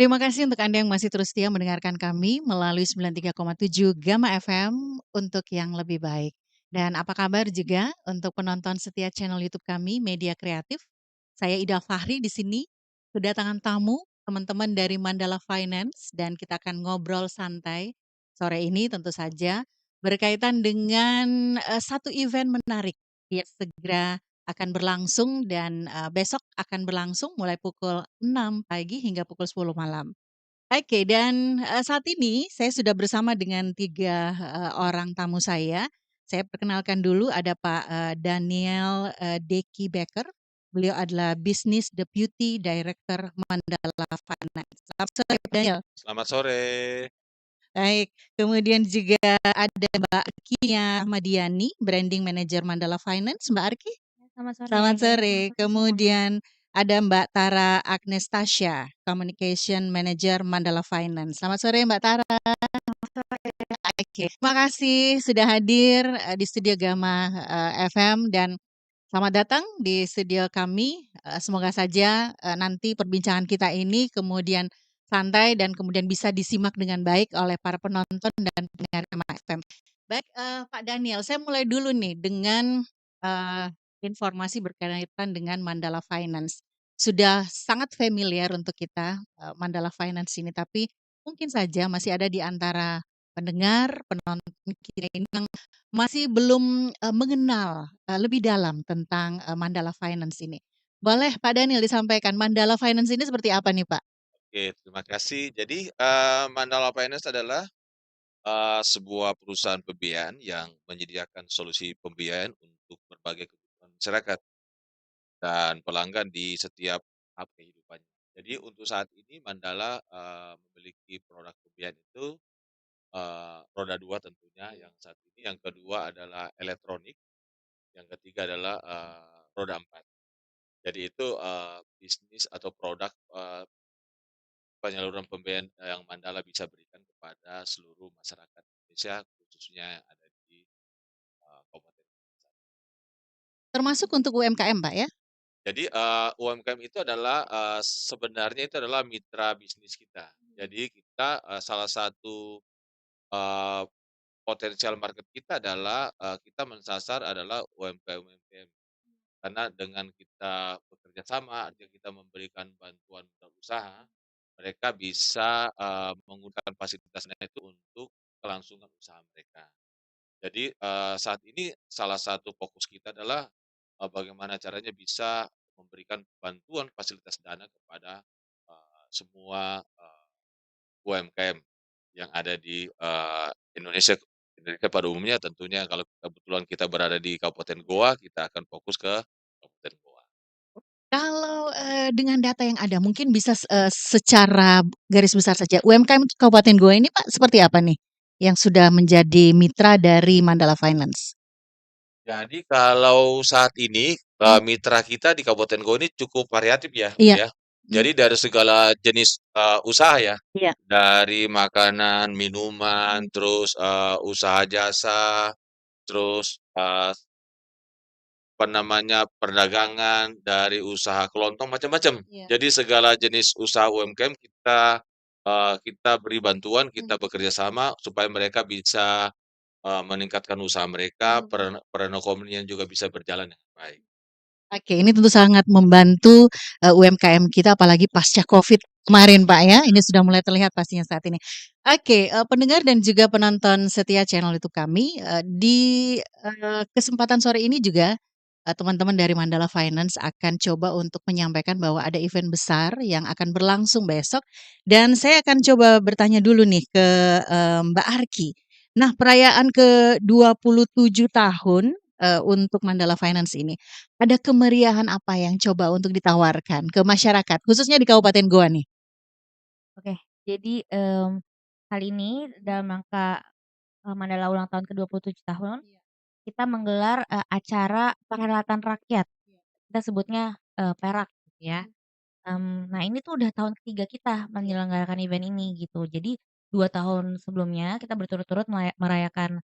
Terima kasih untuk Anda yang masih terus setia mendengarkan kami melalui 93,7 Gama FM untuk yang lebih baik. Dan apa kabar juga untuk penonton setia channel YouTube kami, Media Kreatif. Saya Ida Fahri di sini, kedatangan tamu, teman-teman dari Mandala Finance, dan kita akan ngobrol santai sore ini tentu saja berkaitan dengan satu event menarik yang segera akan berlangsung dan besok akan berlangsung mulai pukul 6 pagi hingga pukul 10 malam. Oke, dan saat ini saya sudah bersama dengan tiga orang tamu saya. Saya perkenalkan dulu ada Pak Daniel Deki Becker. Beliau adalah Business Deputy Director Mandala Finance. Selamat sore, Pak Daniel. Selamat sore. Baik, kemudian juga ada Mbak Arkia Ahmadiani, Branding Manager Mandala Finance. Mbak Arki? Selamat sore. Selamat Selamat sore. sore semuanya. Kemudian ada Mbak Tara Agnestasya, Communication Manager Mandala Finance. Selamat sore Mbak Tara. Oke, terima kasih sudah hadir di studio Gama FM dan selamat datang di studio kami. Semoga saja nanti perbincangan kita ini kemudian santai dan kemudian bisa disimak dengan baik oleh para penonton dan pendengar Gama FM. Baik, Pak Daniel, saya mulai dulu nih dengan informasi berkaitan dengan Mandala Finance. Sudah sangat familiar untuk kita Mandala Finance ini, tapi mungkin saja masih ada di antara pendengar, penonton kita ini yang masih belum mengenal lebih dalam tentang Mandala Finance ini. Boleh Pak Daniel disampaikan Mandala Finance ini seperti apa nih Pak? Oke, terima kasih. Jadi, Mandala Finance adalah, sebuah perusahaan pembiayaan yang menyediakan solusi pembiayaan untuk berbagai kebutuhan masyarakat dan pelanggan di setiap tahap kehidupannya. Jadi untuk saat ini Mandala, memiliki produk pembiayaan itu, roda 2 tentunya yang saat ini, yang kedua adalah elektronik, yang ketiga adalah, roda 4. Jadi itu, bisnis atau produk, penyaluran pembiayaan yang Mandala bisa berikan kepada seluruh masyarakat Indonesia, khususnya yang ada di Kabupaten Makassar. Termasuk untuk UMKM Pak ya? Jadi, UMKM itu adalah, sebenarnya itu adalah mitra bisnis kita. Jadi kita, salah satu, eee, potensial market kita adalah, kita mensasar adalah UMKM-UMKM. Karena dengan kita bekerja sama, artinya kita memberikan bantuan modal usaha, mereka bisa, menggunakan fasilitasnya itu untuk kelangsungan usaha mereka. Jadi, saat ini salah satu fokus kita adalah, bagaimana caranya bisa memberikan bantuan fasilitas dana kepada, semua, UMKM yang ada di, Indonesia Indonesia pada umumnya tentunya kalau kebetulan kita berada di Kabupaten Goa, kita akan fokus ke Kabupaten Goa. Kalau dengan data yang ada mungkin bisa secara garis besar saja UMKM Kabupaten Goa ini Pak seperti apa nih yang sudah menjadi mitra dari Mandala Finance? Jadi kalau saat ini, mitra kita di Kabupaten Goa ini cukup variatif ya, Bu, Iya. ya. Jadi dari segala jenis, usaha ya, Iya. dari makanan, minuman, terus, usaha jasa, terus, apa namanya, perdagangan, dari usaha kelontong, macam-macam. Iya. Jadi segala jenis usaha UMKM kita beri bantuan, kita bekerja sama supaya mereka bisa, meningkatkan usaha mereka, perekonomian juga bisa berjalan dengan baik. Oke, ini tentu sangat membantu UMKM kita apalagi pasca Covid kemarin, Pak, ya. Ini sudah mulai terlihat pastinya saat ini. Oke, pendengar dan juga penonton setia channel YouTube kami, di kesempatan sore ini juga teman-teman dari Mandala Finance akan coba untuk menyampaikan bahwa ada event besar yang akan berlangsung besok dan saya akan coba bertanya dulu nih ke Mbak Arki. Nah, perayaan ke-27 tahun untuk Mandala Finance ini, ada kemeriahan apa yang coba untuk ditawarkan ke masyarakat, khususnya di Kabupaten Goa nih? Oke, jadi, kali ini dalam rangka, Mandala ulang tahun ke-27 tahun, kita menggelar, acara perhelatan rakyat. Kita sebutnya, PERAK gitu ya. Nah ini tuh udah tahun ketiga kita menyelenggarakan event ini gitu. Jadi 2 tahun sebelumnya kita berturut-turut merayakan,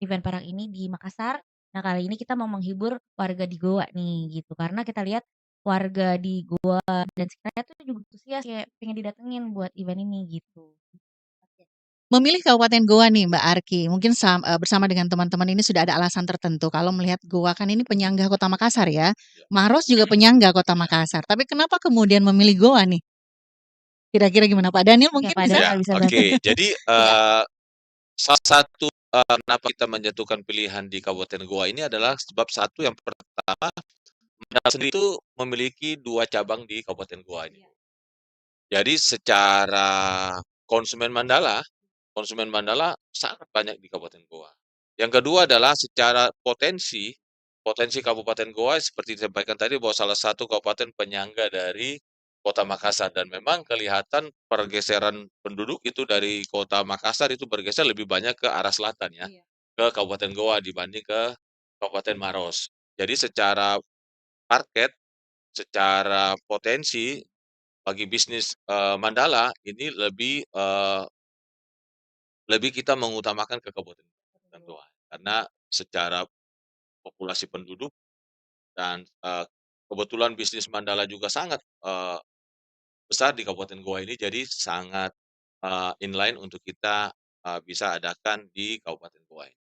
event PERAK ini di Makassar. Nah kali ini kita mau menghibur warga di Goa nih gitu. Karena kita lihat warga di Goa dan sekitarnya tuh juga antusias kayak pengen didatengin buat event ini gitu. Memilih Kabupaten Goa nih Mbak Arki, mungkin bersama dengan teman-teman ini sudah ada alasan tertentu. Kalau melihat Goa kan ini penyangga Kota Makassar ya, Ya. Maros juga penyangga Kota Makassar. Tapi kenapa kemudian memilih Goa nih? Kira-kira gimana Pak Daniel Ya mungkin Pak bisa? Daniel Ya, bisa bantu. oke. Jadi Ya. salah satu kenapa kita menjatuhkan pilihan di Kabupaten Goa ini adalah sebab satu yang pertama, Mandala sendiri itu memiliki 2 cabang di Kabupaten Goa ini. Jadi secara konsumen Mandala sangat banyak di Kabupaten Goa. Yang kedua adalah secara potensi Kabupaten Goa seperti disampaikan tadi bahwa salah satu kabupaten penyangga dari Kota Makassar dan memang kelihatan pergeseran penduduk itu dari Kota Makassar itu bergeser lebih banyak ke arah selatan ya, ke Kabupaten Goa dibanding ke Kabupaten Maros. Jadi secara market, secara potensi bagi bisnis Mandala ini lebih kita mengutamakan ke Kabupaten Goa karena secara populasi penduduk dan kebetulan bisnis Mandala juga sangat besar di Kabupaten Goa ini, jadi sangat inline untuk kita bisa adakan di Kabupaten Goa ini.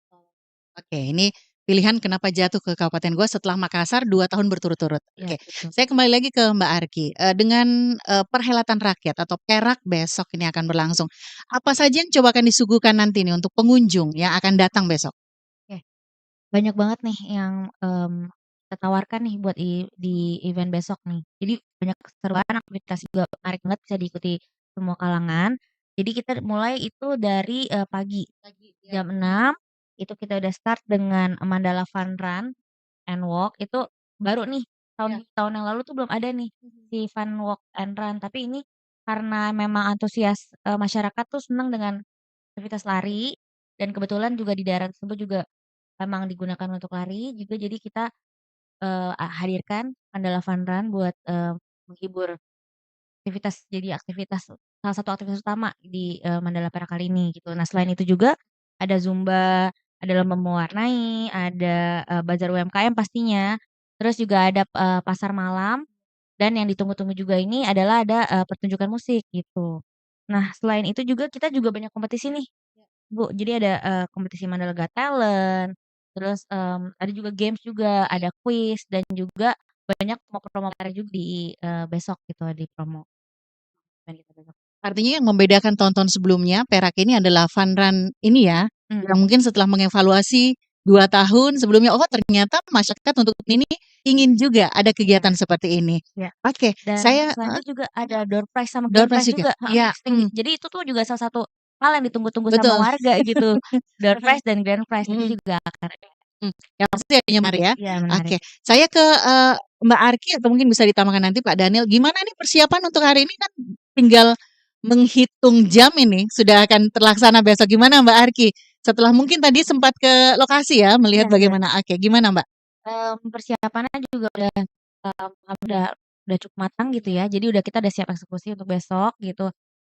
Oke, ini pilihan kenapa jatuh ke Kabupaten Goa setelah Makassar 2 tahun berturut-turut. Ya, Oke, betul. saya kembali lagi ke Mbak Arki. Dengan perhelatan rakyat atau Perak besok ini akan berlangsung. Apa saja yang coba akan disuguhkan nanti nih untuk pengunjung yang akan datang besok? Oke, banyak banget nih yang kita tawarkan nih buat di event besok nih. Jadi banyak keseruan, aktivitas juga menarik banget bisa diikuti semua kalangan. Jadi kita mulai itu dari pagi jam 6 itu kita udah start dengan Mandala Fun Run and Walk itu baru nih tahun yang lalu tuh belum ada nih si Fun Walk and Run. Tapi ini karena memang antusias masyarakat tuh senang dengan aktivitas lari dan kebetulan juga di daerah tersebut juga memang digunakan untuk lari juga jadi kita hadirkan Mandala Fun Run buat menghibur aktivitas salah satu aktivitas utama di Mandala Perak kali ini gitu. Nah selain itu juga ada Zumba, ada lomba mewarnai, ada bazar UMKM pastinya, terus juga ada pasar malam dan yang ditunggu-tunggu juga ini adalah ada pertunjukan musik gitu. Nah selain itu juga kita juga banyak kompetisi nih Bu, jadi ada kompetisi Mandala Got Talent, terus ada juga games juga, ada kuis dan juga banyak promo-promo menarik juga di besok gitu di promo event kita besok. Artinya yang membedakan tahun-tahun sebelumnya, Perak ini adalah fun run ini ya, yang mungkin setelah mengevaluasi 2 tahun sebelumnya, oh ternyata masyarakat untuk ini ingin juga ada kegiatan seperti ini. Ya. Oke, Dan saya selain itu juga ada door prize sama door grand prize prize juga? juga, Iya, Jadi itu tuh juga salah satu hal yang ditunggu-tunggu sama betul. warga gitu, door prize dan grand prize itu juga akan ada. Yang pasti adanya menarik ya. Iya menarik. Oke, saya ke Mbak Arki atau mungkin bisa ditambahkan nanti Pak Daniel, gimana nih persiapan untuk hari ini kan tinggal menghitung jam ini sudah akan terlaksana besok. Gimana Mbak Arki? Setelah mungkin tadi sempat ke lokasi ya melihat Iya, bagaimana. Oke, gimana Mbak? Persiapannya juga udah cukup matang gitu ya, jadi kita udah siap eksekusi untuk besok gitu.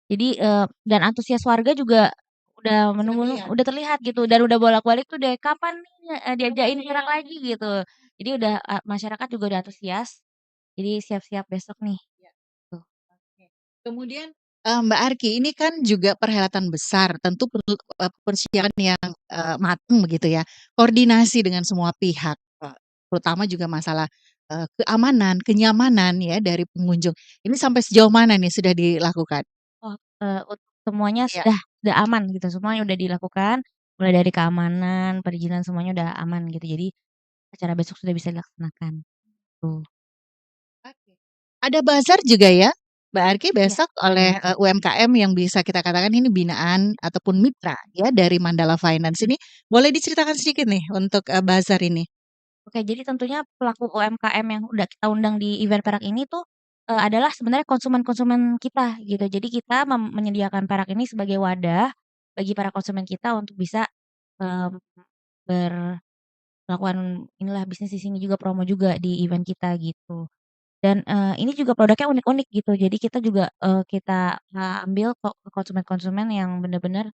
Jadi, dan antusias warga juga udah menunggu udah terlihat gitu dan udah bolak-balik tuh deh, "Kapan nih, diajakin Perak lagi?" Gitu. Jadi udah, masyarakat juga udah antusias, jadi siap-siap besok nih, tuh. Kemudian, Mbak Arki, ini kan juga perhelatan besar, tentu perlu, persiapan yang, matang begitu ya, koordinasi dengan semua pihak, terutama juga masalah, keamanan, kenyamanan ya dari pengunjung. Ini sampai sejauh mana nih sudah dilakukan? Oh, untuk semuanya Iya. sudah aman gitu, semuanya udah dilakukan, mulai dari keamanan, perizinan semuanya udah aman gitu, jadi acara besok sudah bisa dilaksanakan, tuh. Oke. Ada bazar juga ya, Mbak Arki Iya, besok oleh, bener. UMKM yang bisa kita katakan ini binaan ataupun mitra ya dari Mandala Finance ini, boleh diceritakan sedikit nih untuk, bazar ini? Oke, jadi tentunya pelaku UMKM yang udah kita undang di event Perak ini tuh, adalah sebenarnya konsumen-konsumen kita gitu. Jadi kita menyediakan Perak ini sebagai wadah bagi para konsumen kita untuk bisa, mmm, melakukan inilah bisnis di sini juga, promo juga di event kita gitu. Dan, ini juga produknya unik-unik gitu. Jadi kita juga, kita, ambil kok ke konsumen-konsumen yang benar-benar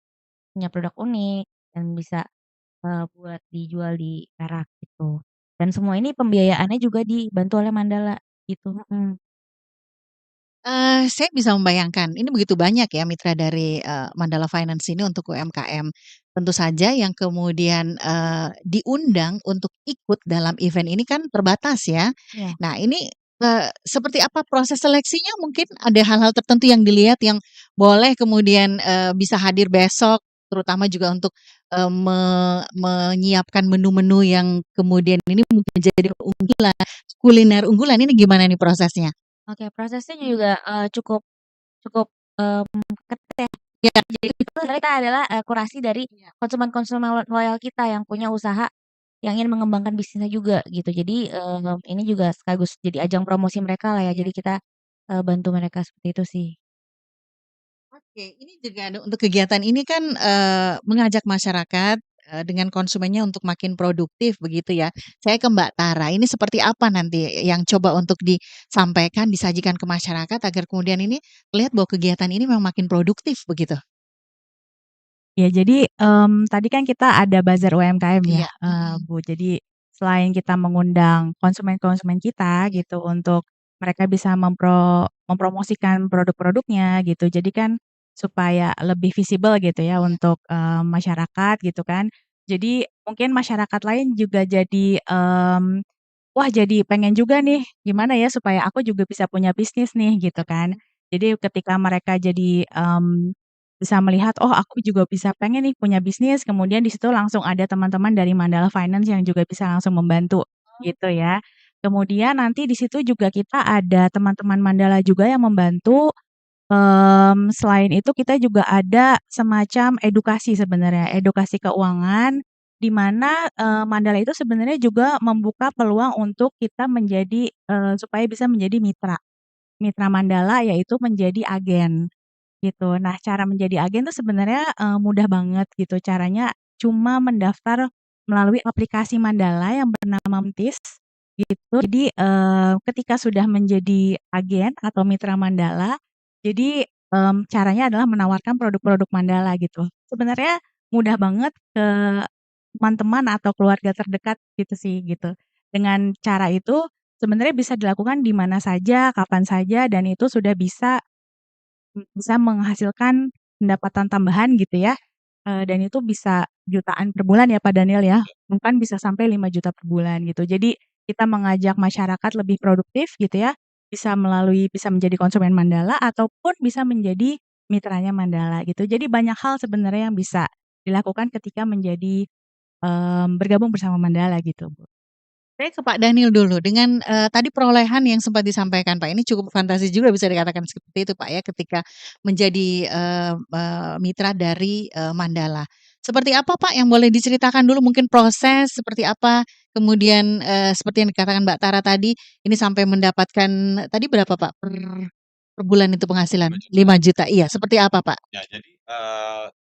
punya produk unik dan bisa buat dijual di Perak gitu. Dan semua ini pembiayaannya juga dibantu oleh Mandala. gitu. Mhm. Saya bisa membayangkan, ini begitu banyak ya mitra dari, Mandala Finance ini untuk UMKM. Tentu saja yang kemudian, diundang untuk ikut dalam event ini kan terbatas ya. Iya. Nah ini, seperti apa proses seleksinya? Mungkin ada hal-hal tertentu yang dilihat yang boleh kemudian, bisa hadir besok, terutama juga untuk, menyiapkan menu-menu yang kemudian ini mungkin menjadi unggulan, kuliner unggulan, ini gimana nih prosesnya? Oke, prosesnya juga, cukup cukup, ketat ya. Ya. Jadi itu sebenarnya kita adalah, kurasi dari konsumen-konsumen loyal kita yang punya usaha yang ingin mengembangkan bisnisnya juga gitu. Jadi, ini juga sekaligus jadi ajang promosi mereka lah ya. Iya. Jadi kita, bantu mereka seperti itu sih. Oke, ini juga untuk kegiatan ini kan, mengajak masyarakat, dengan konsumennya untuk makin produktif begitu ya. Saya ke Mbak Tara, ini seperti apa nanti yang coba untuk disampaikan, disajikan ke masyarakat agar kemudian ini terlihat bahwa kegiatan ini memang makin produktif begitu? Ya jadi, tadi kan kita ada bazar UMKM ya, Iya, mhm. Bu. Jadi selain kita mengundang konsumen-konsumen kita Iya. gitu untuk mereka bisa mempromosikan produk-produknya gitu. Jadi kan supaya lebih visible gitu ya Iya. untuk, masyarakat gitu kan. Jadi mungkin masyarakat lain juga jadi, wah jadi pengen juga nih, gimana ya supaya aku juga bisa punya bisnis nih gitu kan. Jadi ketika mereka jadi, bisa melihat, oh aku juga bisa pengen nih punya bisnis, kemudian di situ langsung ada teman-teman dari Mandala Finance yang juga bisa langsung membantu gitu ya. Kemudian nanti di situ juga kita ada teman-teman Mandala juga yang membantu. Selain itu kita juga ada semacam edukasi sebenarnya, Iya. edukasi keuangan, di mana, Mandala itu sebenarnya juga membuka peluang untuk kita menjadi, supaya bisa menjadi mitra. Mitra Mandala yaitu menjadi agen, gitu. Nah, cara menjadi agen tuh sebenarnya, mudah banget gitu, caranya cuma mendaftar melalui aplikasi Mandala yang bernama Mentis, gitu. Jadi, ketika sudah menjadi agen atau mitra Mandala, jadi, caranya adalah menawarkan produk-produk Mandala gitu. Sebenarnya mudah banget ke teman-teman atau keluarga terdekat gitu sih, gitu. Dengan cara itu sebenarnya bisa dilakukan di mana saja, kapan saja, dan itu sudah bisa menghasilkan pendapatan tambahan gitu ya, dan itu bisa jutaan per bulan ya, Pak Daniel ya, bahkan bisa sampai 5 juta per bulan gitu. Jadi kita mengajak masyarakat lebih produktif gitu ya, bisa menjadi konsumen Mandala ataupun bisa menjadi mitranya Mandala gitu. Jadi banyak hal sebenarnya yang bisa dilakukan ketika menjadi, bergabung bersama Mandala gitu, Bu. Saya ke Pak Daniel dulu dengan, tadi perolehan yang sempat disampaikan Pak, ini cukup fantastis juga bisa dikatakan seperti itu Pak ya, ketika menjadi, mitra dari, Mandala. Seperti apa Pak yang boleh diceritakan dulu mungkin proses seperti apa, kemudian, seperti yang dikatakan Mbak Tara tadi, ini sampai mendapatkan tadi berapa Pak per bulan itu penghasilan? 5 juta. 5 juta, iya, seperti apa Pak? Ya, jadi,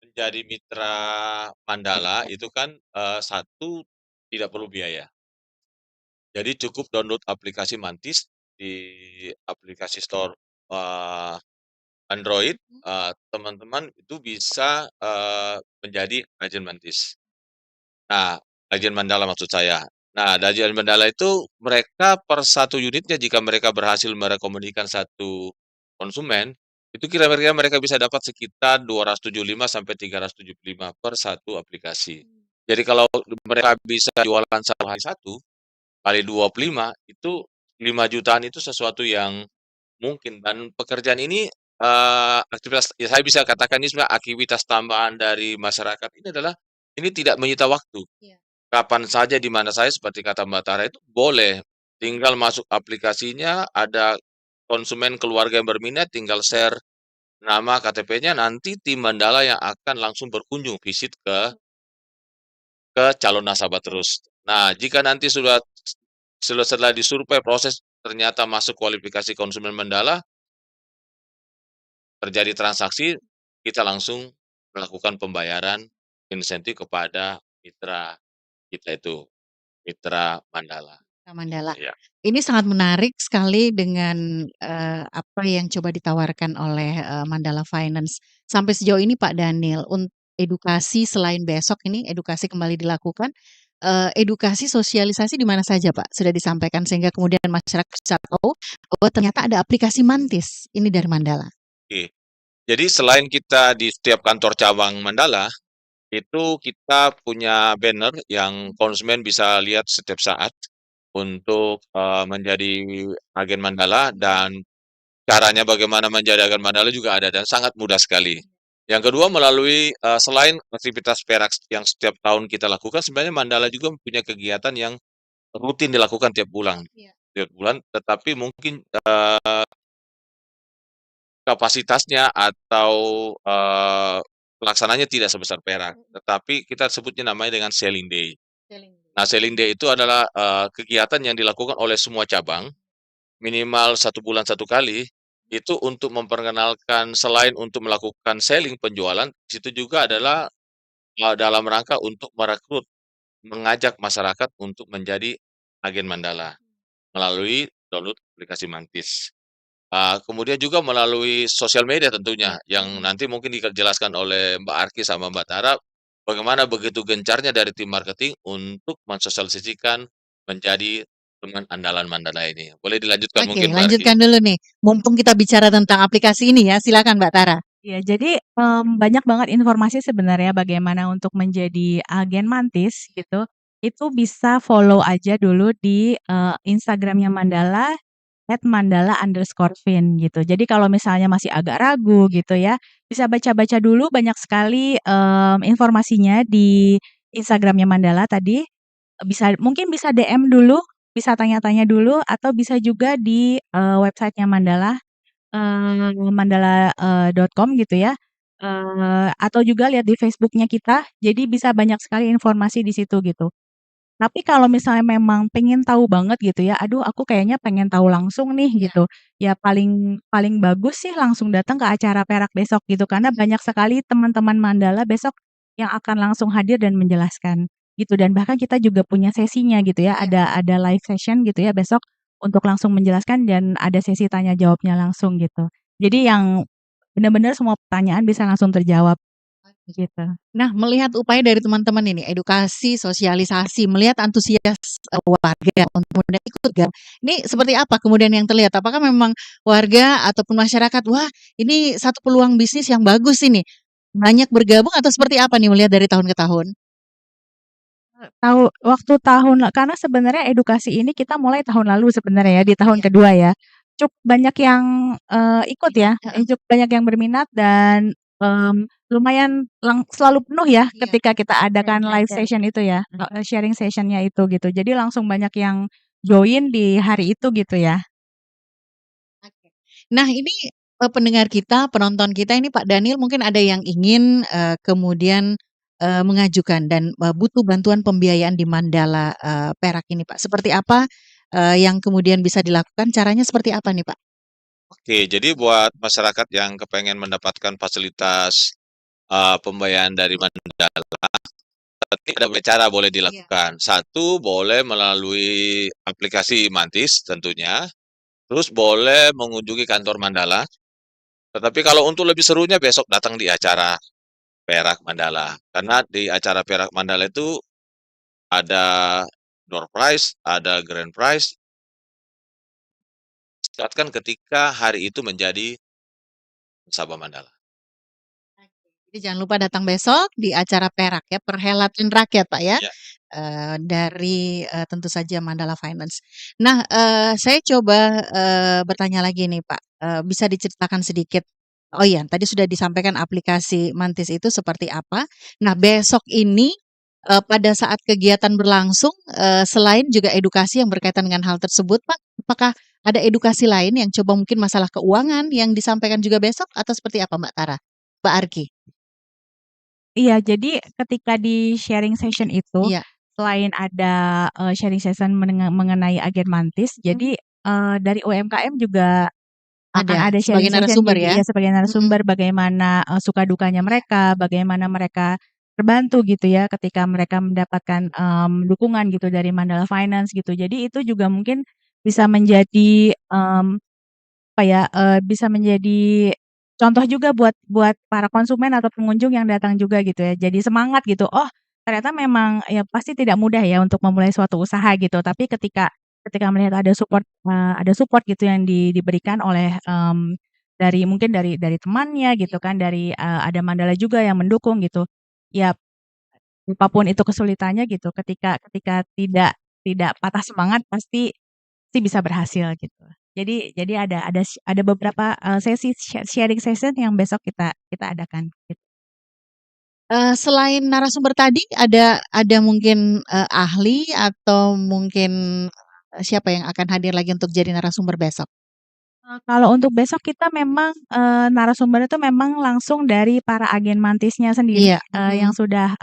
menjadi mitra Mandala itu kan, satu tidak perlu biaya. Jadi cukup download aplikasi Mantis di aplikasi store, Android, teman-teman itu bisa, menjadi agen Mantis. Nah, agen Mandala maksud saya. Nah, dari agen Mandala itu mereka per satu unitnya jika mereka berhasil merekomendasikan satu konsumen, itu kira-kira mereka bisa dapat sekitar 275 sampai 375 per satu aplikasi. Jadi kalau mereka bisa jualan satu hari satu, kali 25 itu 5 jutaan itu sesuatu yang mungkin dan pekerjaan ini, aktivitas ya saya bisa katakan ini sebenarnya aktivitas tambahan dari masyarakat ini adalah ini tidak menyita waktu. Iya. Kapan saja di mana saja seperti kata Mbak Tara itu boleh, tinggal masuk aplikasinya, ada konsumen keluarga yang berminat tinggal share nama KTP-nya, nanti tim Mandala yang akan langsung berkunjung visit ke calon nasabah terus. Nah, jika nanti setelah disurvei proses ternyata masuk kualifikasi konsumen Mandala, terjadi transaksi, kita langsung melakukan pembayaran insentif kepada mitra kita itu, mitra Mandala. Mandala. Iya. Ini sangat menarik sekali dengan, apa yang coba ditawarkan oleh, Mandala Finance. Sampai sejauh ini Pak Daniel, edukasi selain besok ini edukasi kembali dilakukan, edukasi sosialisasi di mana saja Pak sudah disampaikan sehingga kemudian masyarakat bisa tahu bahwa ternyata ada aplikasi Mantis ini dari Mandala? Oke. Jadi selain kita di setiap kantor cabang Mandala, itu kita punya banner yang konsumen bisa lihat setiap saat untuk menjadi agen Mandala, dan caranya bagaimana menjadi agen Mandala juga ada dan sangat mudah sekali. Yang kedua, melalui selain aktivitas perak yang setiap tahun kita lakukan, sebenarnya Mandala juga punya kegiatan yang rutin dilakukan tiap bulan. Iya. Tiap bulan, tetapi mungkin kapasitasnya atau pelaksananya tidak sebesar perak, tetapi kita sebutnya namanya dengan Selling Day. Nah, Selling Day itu adalah kegiatan yang dilakukan oleh semua cabang minimal 1 bulan 1 kali, itu untuk memperkenalkan, selain untuk melakukan selling penjualan, situ juga adalah dalam rangka untuk merekrut, mengajak masyarakat untuk menjadi agen Mandala melalui download aplikasi Mantis. Kemudian juga melalui sosial media tentunya, yang nanti mungkin dijelaskan oleh Mbak Arki sama Mbak Tara, bagaimana begitu gencarnya dari tim marketing untuk mensosialisasikan menjadi teman andalan Mandala ini. Boleh dilanjutkan Oke, mungkin Mbak Arki? lanjutkan dulu nih. Mumpung kita bicara tentang aplikasi ini ya, silakan Mbak Tara. Ya, jadi banyak banget informasi sebenarnya bagaimana untuk menjadi agen Mantis gitu. Itu bisa follow aja dulu di Instagramnya Mandala @mandala_fin gitu. Jadi kalau misalnya masih agak ragu gitu ya, bisa baca-baca dulu banyak sekali informasinya di Instagramnya Mandala tadi. Mungkin bisa DM dulu, bisa tanya-tanya dulu, atau bisa juga di websitenya Mandala, mandala.com gitu ya, atau juga lihat di Facebooknya kita, jadi bisa banyak sekali informasi di situ gitu. Tapi kalau misalnya memang pengen tahu banget gitu ya, aduh aku kayaknya pengen tahu langsung nih gitu, ya paling paling bagus sih langsung datang ke acara perak besok gitu, karena banyak sekali teman-teman Mandala besok yang akan langsung hadir dan menjelaskan gitu, dan bahkan kita juga punya sesinya gitu ya, ada live session gitu ya besok untuk langsung menjelaskan, dan ada sesi tanya jawabnya langsung gitu. Jadi yang benar-benar semua pertanyaan bisa langsung terjawab gitu. Nah, melihat upaya dari teman-teman ini, edukasi, sosialisasi, melihat antusias warga untuk kemudian ikut gabung. Ini seperti apa kemudian yang terlihat? Apakah memang warga ataupun masyarakat, wah ini satu peluang bisnis yang bagus ini, banyak bergabung atau seperti apa nih melihat dari tahun ke tahun? Karena sebenarnya edukasi ini kita mulai tahun lalu sebenarnya ya, di tahun kedua ya. Cukup banyak yang ikut ya, cukup banyak yang berminat, dan lumayan selalu penuh ya ketika kita adakan live session itu ya, sharing session-nya itu gitu. Jadi langsung banyak yang join di hari itu gitu ya. Nah ini pendengar kita, penonton kita ini Pak Daniel mungkin ada yang ingin kemudian mengajukan dan butuh bantuan pembiayaan di Mandala Perak ini Pak. Seperti apa yang kemudian bisa dilakukan? Caranya seperti apa nih Pak? Oke, jadi buat masyarakat yang kepengen mendapatkan fasilitas pembayaran dari Mandala, ada beberapa cara boleh dilakukan. Satu, boleh melalui aplikasi Mantis tentunya. Terus boleh mengunjungi kantor Mandala. Tetapi kalau untuk lebih serunya besok datang di acara Perak Mandala. Karena di acara Perak Mandala itu ada door prize, ada grand prize. Silakan ketika hari itu menjadi nasabah Mandala. Jadi jangan lupa datang besok di acara Perak ya, perhelatan rakyat Pak ya. Ya. Dari tentu saja Mandala Finance. Nah, saya coba bertanya lagi nih Pak, bisa diceritakan sedikit? Oh iya, tadi sudah disampaikan aplikasi Mantis itu seperti apa. Nah, besok ini pada saat kegiatan berlangsung, selain juga edukasi yang berkaitan dengan hal tersebut, Pak, apakah ada edukasi lain yang coba mungkin masalah keuangan yang disampaikan juga besok atau seperti apa Mbak Tara? Mbak Arki? Iya, jadi ketika di sharing session itu, Iya. selain ada sharing session mengenai agen Mantis, jadi dari UMKM juga akan ada sharing sebagai session, narasumber jadi ya? ya sebagai narasumber bagaimana suka dukanya mereka, bagaimana mereka terbantu gitu ya ketika mereka mendapatkan dukungan gitu dari Mandala Finance gitu. Jadi itu juga mungkin bisa menjadi bisa menjadi contoh juga buat para konsumen atau pengunjung yang datang juga gitu ya. Jadi semangat gitu, oh ternyata memang ya pasti tidak mudah ya untuk memulai suatu usaha gitu, tapi ketika ketika melihat ada support gitu yang diberikan oleh, mungkin dari temannya gitu kan, ada Mandala juga yang mendukung gitu. Ya apapun itu kesulitannya gitu, ketika ketika tidak patah semangat pasti pasti bisa berhasil gitu. Jadi ada beberapa, sesi sharing session yang besok kita kita adakan gitu. Selain narasumber tadi ada mungkin, ahli atau mungkin, siapa yang akan hadir lagi untuk jadi narasumber besok? Kalau untuk besok kita memang, narasumber itu memang langsung dari para agen mantisnya sendiri, Iya, yang sudah,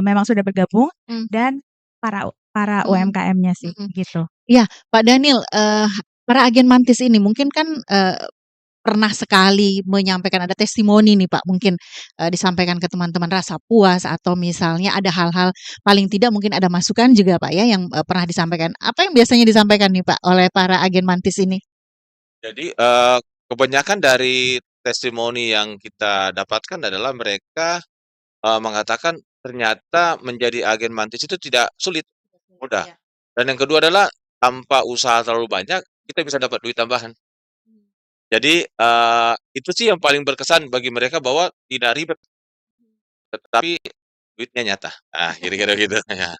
memang sudah bergabung mhm, dan para para mhm, UMKM-nya sih, mhm. gitu. Iya, Pak Daniel, para agen mantis ini mungkin kan, pernah sekali menyampaikan ada testimoni nih Pak, mungkin, disampaikan ke teman-teman rasa puas atau misalnya ada hal-hal paling tidak mungkin ada masukan juga Pak ya yang, pernah disampaikan. Apa yang biasanya disampaikan nih Pak oleh para agen mantis ini? Jadi, kebanyakan dari testimoni yang kita dapatkan adalah mereka, mengatakan ternyata menjadi agen mantis itu tidak sulit, mudah. Iya. Dan yang kedua adalah tanpa usaha terlalu banyak, kita bisa dapat duit tambahan. Jadi, itu sih yang paling berkesan bagi mereka bahwa tidak ribet, tetapi duitnya nyata. Ah, kira-kira gitu, ya.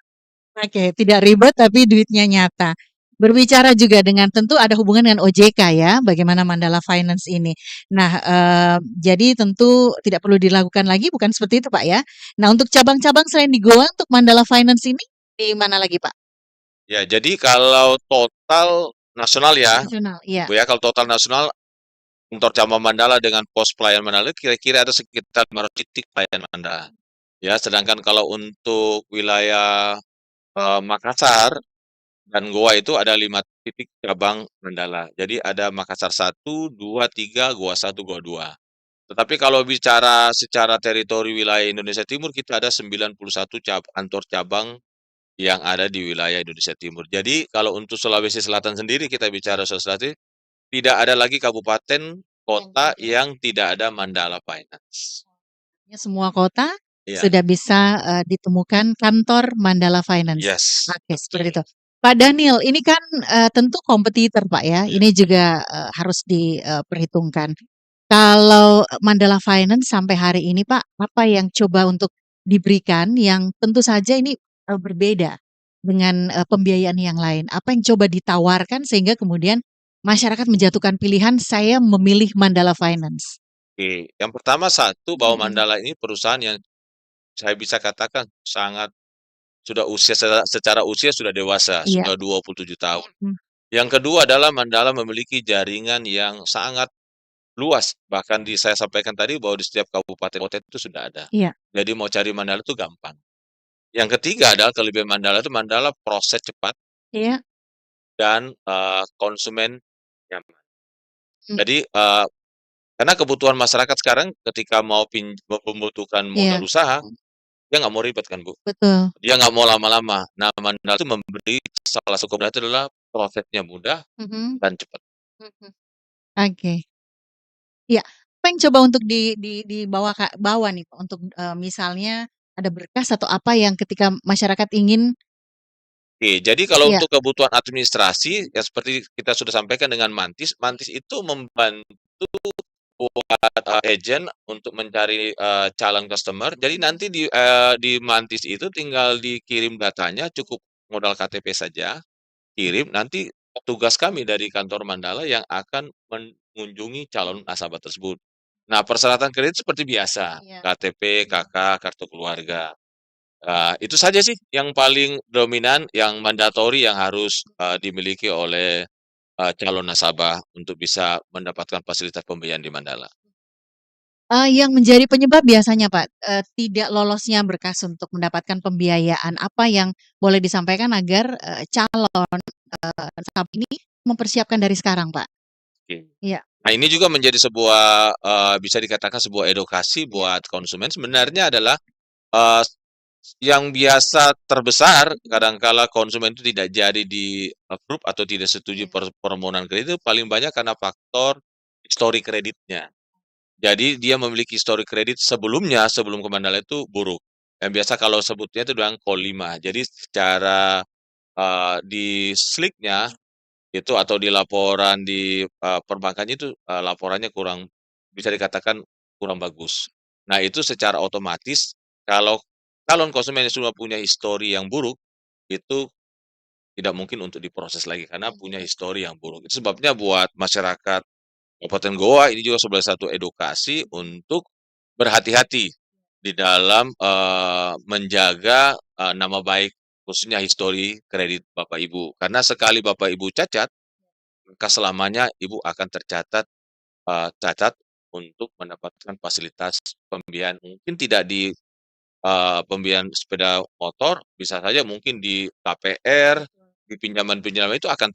Oke, tidak ribet tapi duitnya nyata. Berbicara juga dengan tentu ada hubungan dengan OJK ya, bagaimana Mandala Finance ini. Nah, jadi tentu tidak perlu dilakukan lagi, bukan seperti itu Pak ya. Nah, untuk cabang-cabang selain di Goa, untuk Mandala Finance ini di mana lagi Pak? Ya, jadi kalau total nasional ya, Nasional, iya. Bu ya, kalau total nasional kantor cabang Mandala dengan pos pelayanan Mandala kira-kira ada sekitar 500 titik pelayanan Mandala. Ya, sedangkan kalau untuk wilayah, Makassar dan Goa itu ada 5 titik cabang Mandala. Jadi ada Makassar 1, 2, 3, Goa 1, Goa 2. Tetapi kalau bicara secara teritori wilayah Indonesia Timur, kita ada 91 kantor cabang yang ada di wilayah Indonesia Timur. Jadi kalau untuk Sulawesi Selatan sendiri kita bicara Sulawesi Selatan, tidak ada lagi kabupaten, kota yang tidak ada Mandala Finance. Semua kota Iya, sudah bisa, ditemukan kantor Mandala Finance. yes, Oke, seperti betul. itu. Pak Daniel, ini kan, tentu kompetitor Pak ya, Iya. ini juga, harus diperhitungkan. Kalau Mandala Finance sampai hari ini Pak, apa yang coba untuk diberikan yang tentu saja ini, berbeda dengan, pembiayaan yang lain? Apa yang coba ditawarkan sehingga kemudian masyarakat menjatuhkan pilihan, "Saya memilih Mandala Finance"? Oke, yang pertama satu bahwa Mhm, Mandala ini perusahaan yang saya bisa katakan sangat sudah usia secara usia sudah dewasa, iya, sudah 27 tahun. mhm, Yang kedua adalah Mandala memiliki jaringan yang sangat luas, bahkan saya sampaikan tadi bahwa di setiap kabupaten kota itu sudah ada. iya, Jadi mau cari Mandala itu gampang. Yang ketiga adalah kelebihan Mandala itu Mandala proses cepat iya, dan, konsumen nyaman. mhm, Jadi, karena kebutuhan masyarakat sekarang ketika mau membutuhkan modal iya, usaha, dia nggak mau ribet kan, Bu. betul, Dia nggak mau lama-lama. Nah, Mandala itu memberi salah satu kemudahan itu adalah prosesnya mudah mhm, dan cepat. mhm, oke. Iya, apa yang coba untuk dibawa bawa nih Pak untuk, misalnya ada berkas atau apa yang ketika masyarakat ingin Oke, jadi kalau iya, untuk kebutuhan administrasi, ya seperti kita sudah sampaikan dengan Mantis, Mantis itu membantu buat, agen untuk mencari, calon customer. Jadi nanti di Mantis itu tinggal dikirim datanya, cukup modal KTP saja, kirim, nanti tugas kami dari kantor Mandala yang akan mengunjungi calon nasabah tersebut. Nah, persyaratan kredit seperti biasa, iya, KTP, KK, kartu keluarga. Itu saja sih yang paling dominan, yang mandatori yang harus, dimiliki oleh, calon nasabah untuk bisa mendapatkan fasilitas pembiayaan di Mandala. yang menjadi penyebab biasanya Pak, tidak lolosnya berkas untuk mendapatkan pembiayaan, apa yang boleh disampaikan agar, calon, nasabah ini mempersiapkan dari sekarang Pak? Oke. Iya, Nah, ini juga menjadi sebuah, bisa dikatakan sebuah edukasi iya, buat konsumen sebenarnya adalah, eee, yang biasa terbesar kadangkala konsumen itu tidak jadi di-approve atau tidak setuju iya, permohonan kredit itu paling banyak karena faktor histori kreditnya. Jadi dia memiliki histori kredit sebelumnya, sebelum ke Mandala itu buruk. yang biasa kalau sebutnya itu dengan call 5. Jadi secara di Slick-nya itu atau di laporan di perbankannya itu laporannya kurang bisa dikatakan kurang bagus. Nah, itu secara otomatis kalau calon konsumen yang sudah punya histori yang buruk, itu tidak mungkin untuk diproses lagi karena punya histori yang buruk. Itu sebabnya buat masyarakat Kabupaten Goa ini juga sebagai satu edukasi untuk berhati-hati di dalam menjaga nama baik khususnya histori kredit Bapak Ibu. Karena sekali Bapak Ibu cacat, maka selamanya Ibu akan tercatat cacat untuk mendapatkan fasilitas pembiayaan. Mungkin tidak di pembiayaan sepeda motor, bisa saja mungkin di KPR, di pinjaman-pinjaman itu akan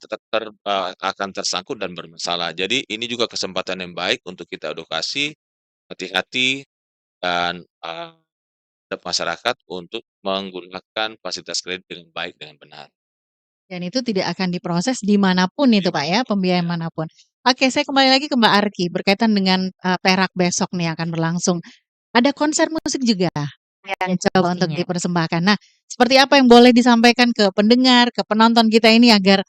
akan tersangkut dan bermasalah. Jadi ini juga kesempatan yang baik untuk kita edukasi, hati-hati dan masyarakat untuk menggunakan fasilitas kredit dengan baik, dengan benar. Dan itu tidak akan diproses dimanapun itu Pak ya, pembiayaan Iya. manapun. Oke, saya kembali lagi ke Mbak Arki berkaitan dengan Perak besok nih akan berlangsung. Ada konser musik juga yang coba untuk pastinya. dipersembahkan. Nah, seperti apa yang boleh disampaikan ke pendengar, ke penonton kita ini agar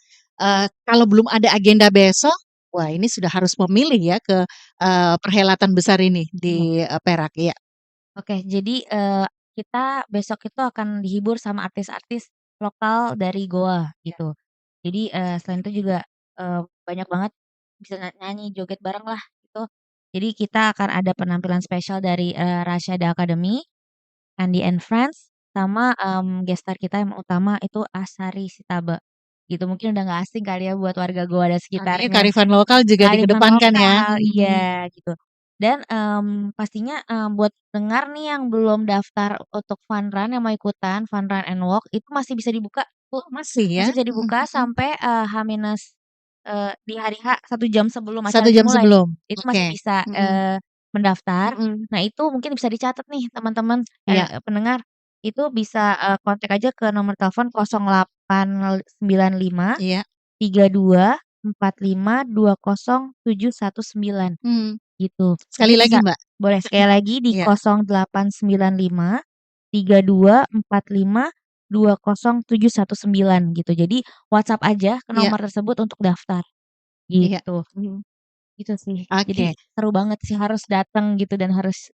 kalau belum ada agenda besok, wah ini sudah harus memilih ya ke perhelatan besar ini di Perak ya. Oke, jadi kita besok itu akan dihibur sama artis-artis lokal dari Goa gitu. Jadi selain itu juga banyak banget bisa nyanyi, joget bareng lah gitu. Jadi kita akan ada penampilan spesial dari Rashada Academy, Andy and Friends, sama guest star kita yang utama itu Asari Sitaba. Gitu mungkin udah nggak asing kali ya buat warga Goa dan Artinya sekitarnya. kearifan lokal juga Kearifan dikedepankan ya. lokal, iya gitu. Dan pastinya buat pendengar nih yang belum daftar untuk fun run yang mau ikutan, fun run and walk itu masih bisa dibuka tuh, Masih ya. masih bisa dibuka sampai H- di hari H 1 jam sebelum 1 acara jam dimulai. sebelum. Itu masih Oke. bisa mendaftar. Mhm. Nah, itu mungkin bisa dicatat nih teman-teman Iya. pendengar. Itu bisa kontak aja ke nomor telepon 0895 Iya. 32452079 gitu. Sekali Mungkin lagi bisa Mbak. boleh sekali lagi di Iya. 0895 32452079 gitu. Jadi WhatsApp aja ke Iya. nomor tersebut untuk daftar Iya. gitu. Gitu sih. Oke. Jadi seru banget sih harus datang gitu dan harus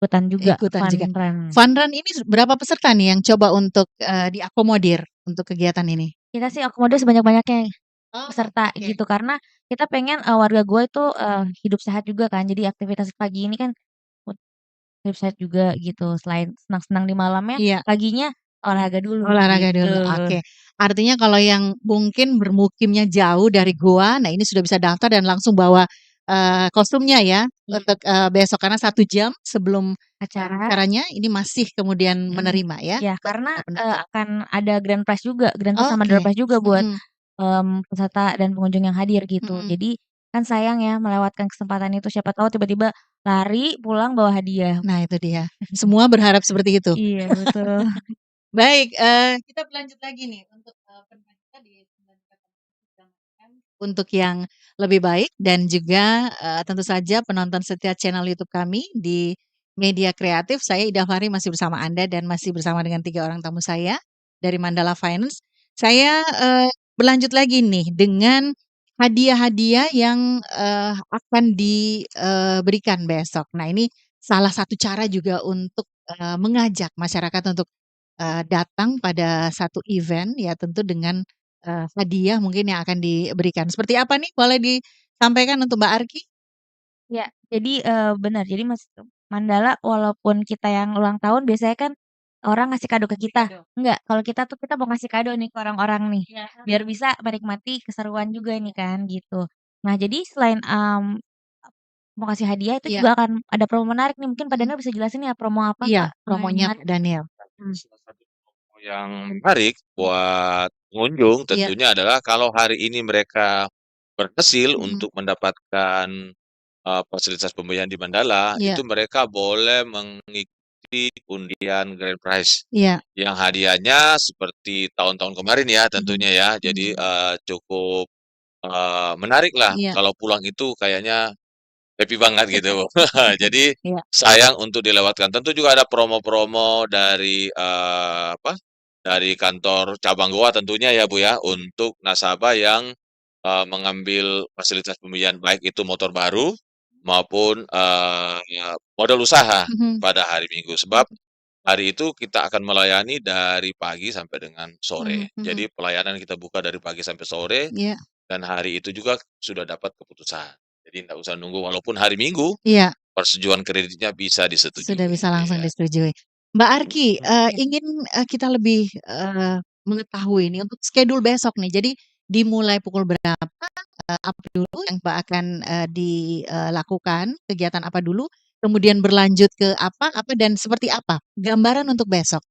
ikutan juga Ikutan fun juga. run. Fun run ini berapa peserta nih yang coba untuk diakomodir untuk kegiatan ini? Kita sih akomodir sebanyak-banyaknya Oh, peserta oke. gitu karena kita pengen warga gua itu hidup sehat juga kan. Jadi aktivitas pagi ini kan hidup sehat juga gitu. Selain senang-senang di malamnya, Iya. paginya olahraga dulu Olahraga gitu. dulu. Oke. Artinya kalau yang mungkin bermukimnya jauh dari Goa, nah ini sudah bisa daftar dan langsung bawa kostumnya ya Iya. untuk besok karena 1 jam sebelum Acara. acaranya ini masih kemudian menerima ya. Ya karena pendaftar. akan ada grand prize juga, grand prize sama Oke. door prize juga buat peserta dan pengunjung yang hadir gitu. Mhm. Jadi kan sayang ya melewatkan kesempatan itu, siapa tahu tiba-tiba lari pulang bawa hadiah. Nah itu dia. Semua berharap seperti itu. Iya betul. Baik, kita berlanjut lagi nih untuk pendengar kita di untuk yang lebih baik dan juga tentu saja penonton setia channel YouTube kami di Media Kreatif. Saya Ida Fahri masih bersama Anda dan masih bersama dengan 3 orang tamu saya dari Mandala Finance. Saya berlanjut lagi nih dengan hadiah-hadiah yang akan diberikan besok. Nah, ini salah satu cara juga untuk mengajak masyarakat untuk datang pada satu event ya tentu dengan hadiah mungkin yang akan diberikan. Seperti apa nih boleh disampaikan untuk Mbak Arki? Ya, jadi benar. Jadi Mandala walaupun kita yang ulang tahun biasanya kan orang ngasih kado ke kita. Enggak, kalau kita tuh kita mau ngasih kado nih ke orang-orang nih. Biar bisa menikmati keseruan juga nih kan gitu. Nah, jadi selain mau kasih hadiah itu Iya. juga akan ada promo menarik nih. Mungkin Pak Daniel bisa jelasin ya promo apa Iya, Kak? promonya Pak Daniel. Salah satu promo yang menarik buat pengunjung Iya. tentunya adalah kalau hari ini mereka berhasil untuk mendapatkan fasilitas pembayaran di Mandala, Iya. itu mereka boleh mengikuti undian grand prize. Iya. Yang hadiahnya seperti tahun-tahun kemarin ya tentunya ya. Jadi cukup menarik lah Iya. kalau pulang itu kayaknya happy banget gitu. Jadi Iya. sayang untuk dilewatkan. Tentu juga ada promo-promo dari dari kantor cabang Goa tentunya ya Bu ya, untuk nasabah yang mengambil fasilitas pembiayaan baik itu motor baru maupun modal usaha Mhm. pada hari Minggu. Sebab hari itu kita akan melayani dari pagi sampai dengan sore. Mhm. Jadi pelayanan kita buka dari pagi sampai sore Iya. dan hari itu juga sudah dapat keputusan. Jadi tidak usah nunggu walaupun hari Minggu Iya. persetujuan kreditnya bisa Sudah disetujui. bisa langsung Iya. disetujui. Mbak Arki, Iya. ingin, kita lebih, mengetahui nih untuk schedule besok nih. Jadi dimulai pukul berapa, apa dulu yang Mbak akan, dilakukan, kegiatan apa dulu, kemudian berlanjut ke apa dan seperti apa gambaran untuk besok?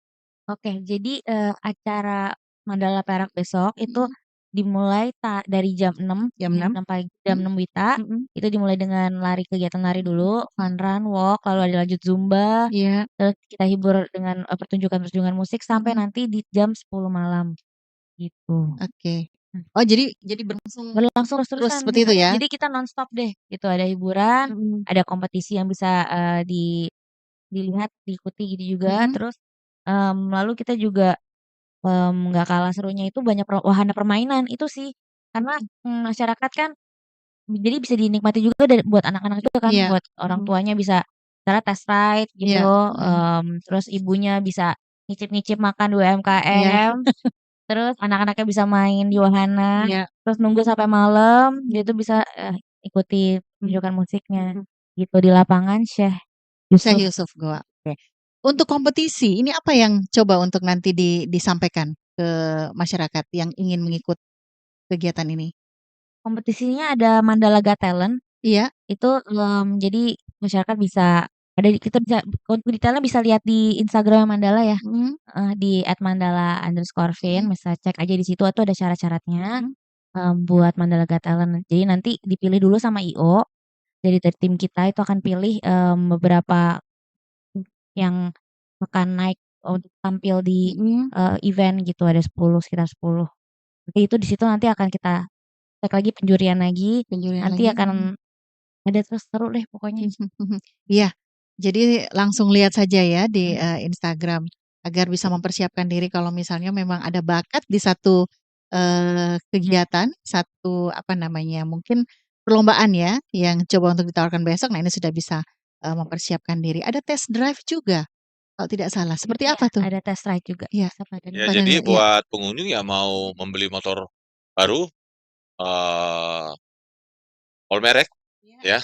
Oke, jadi, acara Mandala Perak besok itu Mhm. dimulai dari jam 6 Jam jam 6? 6 pagi jam Mhm. 6 WITA, Mhm. itu dimulai dengan kegiatan lari dulu, Mhm. fun run, walk, lalu ada lanjut Zumba, Iya. terus kita hibur dengan, pertunjukan-pertunjukan musik sampai Mhm. nanti di jam 10 malam, gitu. Oke. Oh jadi berlangsung Berlangsung terus terus-terusan, seperti itu ya? jadi kita nonstop deh gitu, ada hiburan, Mhm. ada kompetisi yang bisa, dilihat, diikuti gitu juga, Mhm. terus, lalu kita juga, nggak kalah serunya itu banyak wahana permainan, itu sih. Karena, masyarakat kan jadi bisa dinikmati juga buat anak-anak juga kan, Iya. buat orang Mhm. tuanya bisa misalnya test ride gitu, Iya. Mhm. terus ibunya bisa nyicip-nyicip makan Iya. UMKM, terus anak-anaknya bisa main di wahana, Iya. terus nunggu sampai malam, dia tuh bisa, ikuti Mhm. pertunjukan musiknya, Mhm. gitu di lapangan Syekh Syekh Yusuf. Yusuf Goa, oke. Untuk kompetisi, ini apa yang coba untuk nanti disampaikan ke masyarakat yang ingin mengikut kegiatan ini? Kompetisinya ada Mandala Got Talent, Iya. itu, jadi masyarakat bisa kita bisa untuk detailnya bisa lihat di Instagram Mandala ya, Mhm. di @mandala_vin, Mhm. bisa cek aja di situ itu ada syarat-syaratnya, Mhm. buat Mandala Got Talent. Jadi nanti dipilih dulu sama IO, dari tim kita itu akan pilih, beberapa yang akan naik untuk tampil di, Mhm. event gitu, ada 10, sekitar 10. Nanti itu di situ nanti akan kita cek lagi penjurian lagi, Penjurian nanti lagi. akan ada terus seru deh pokoknya. Iya, jadi langsung lihat saja ya di, Mhm. Instagram agar bisa mempersiapkan diri kalau misalnya memang ada bakat di satu, kegiatan, satu apa namanya, mungkin perlombaan ya yang coba untuk ditawarkan besok. Nah ini sudah bisa, mempersiapkan diri. Ada test drive juga kalau tidak salah, seperti Iya, apa tuh? ada test ride juga, Iya, bisa pada Ya nih. jadi iya. buat pengunjung yang mau membeli motor baru, eee, all merek Iya. ya,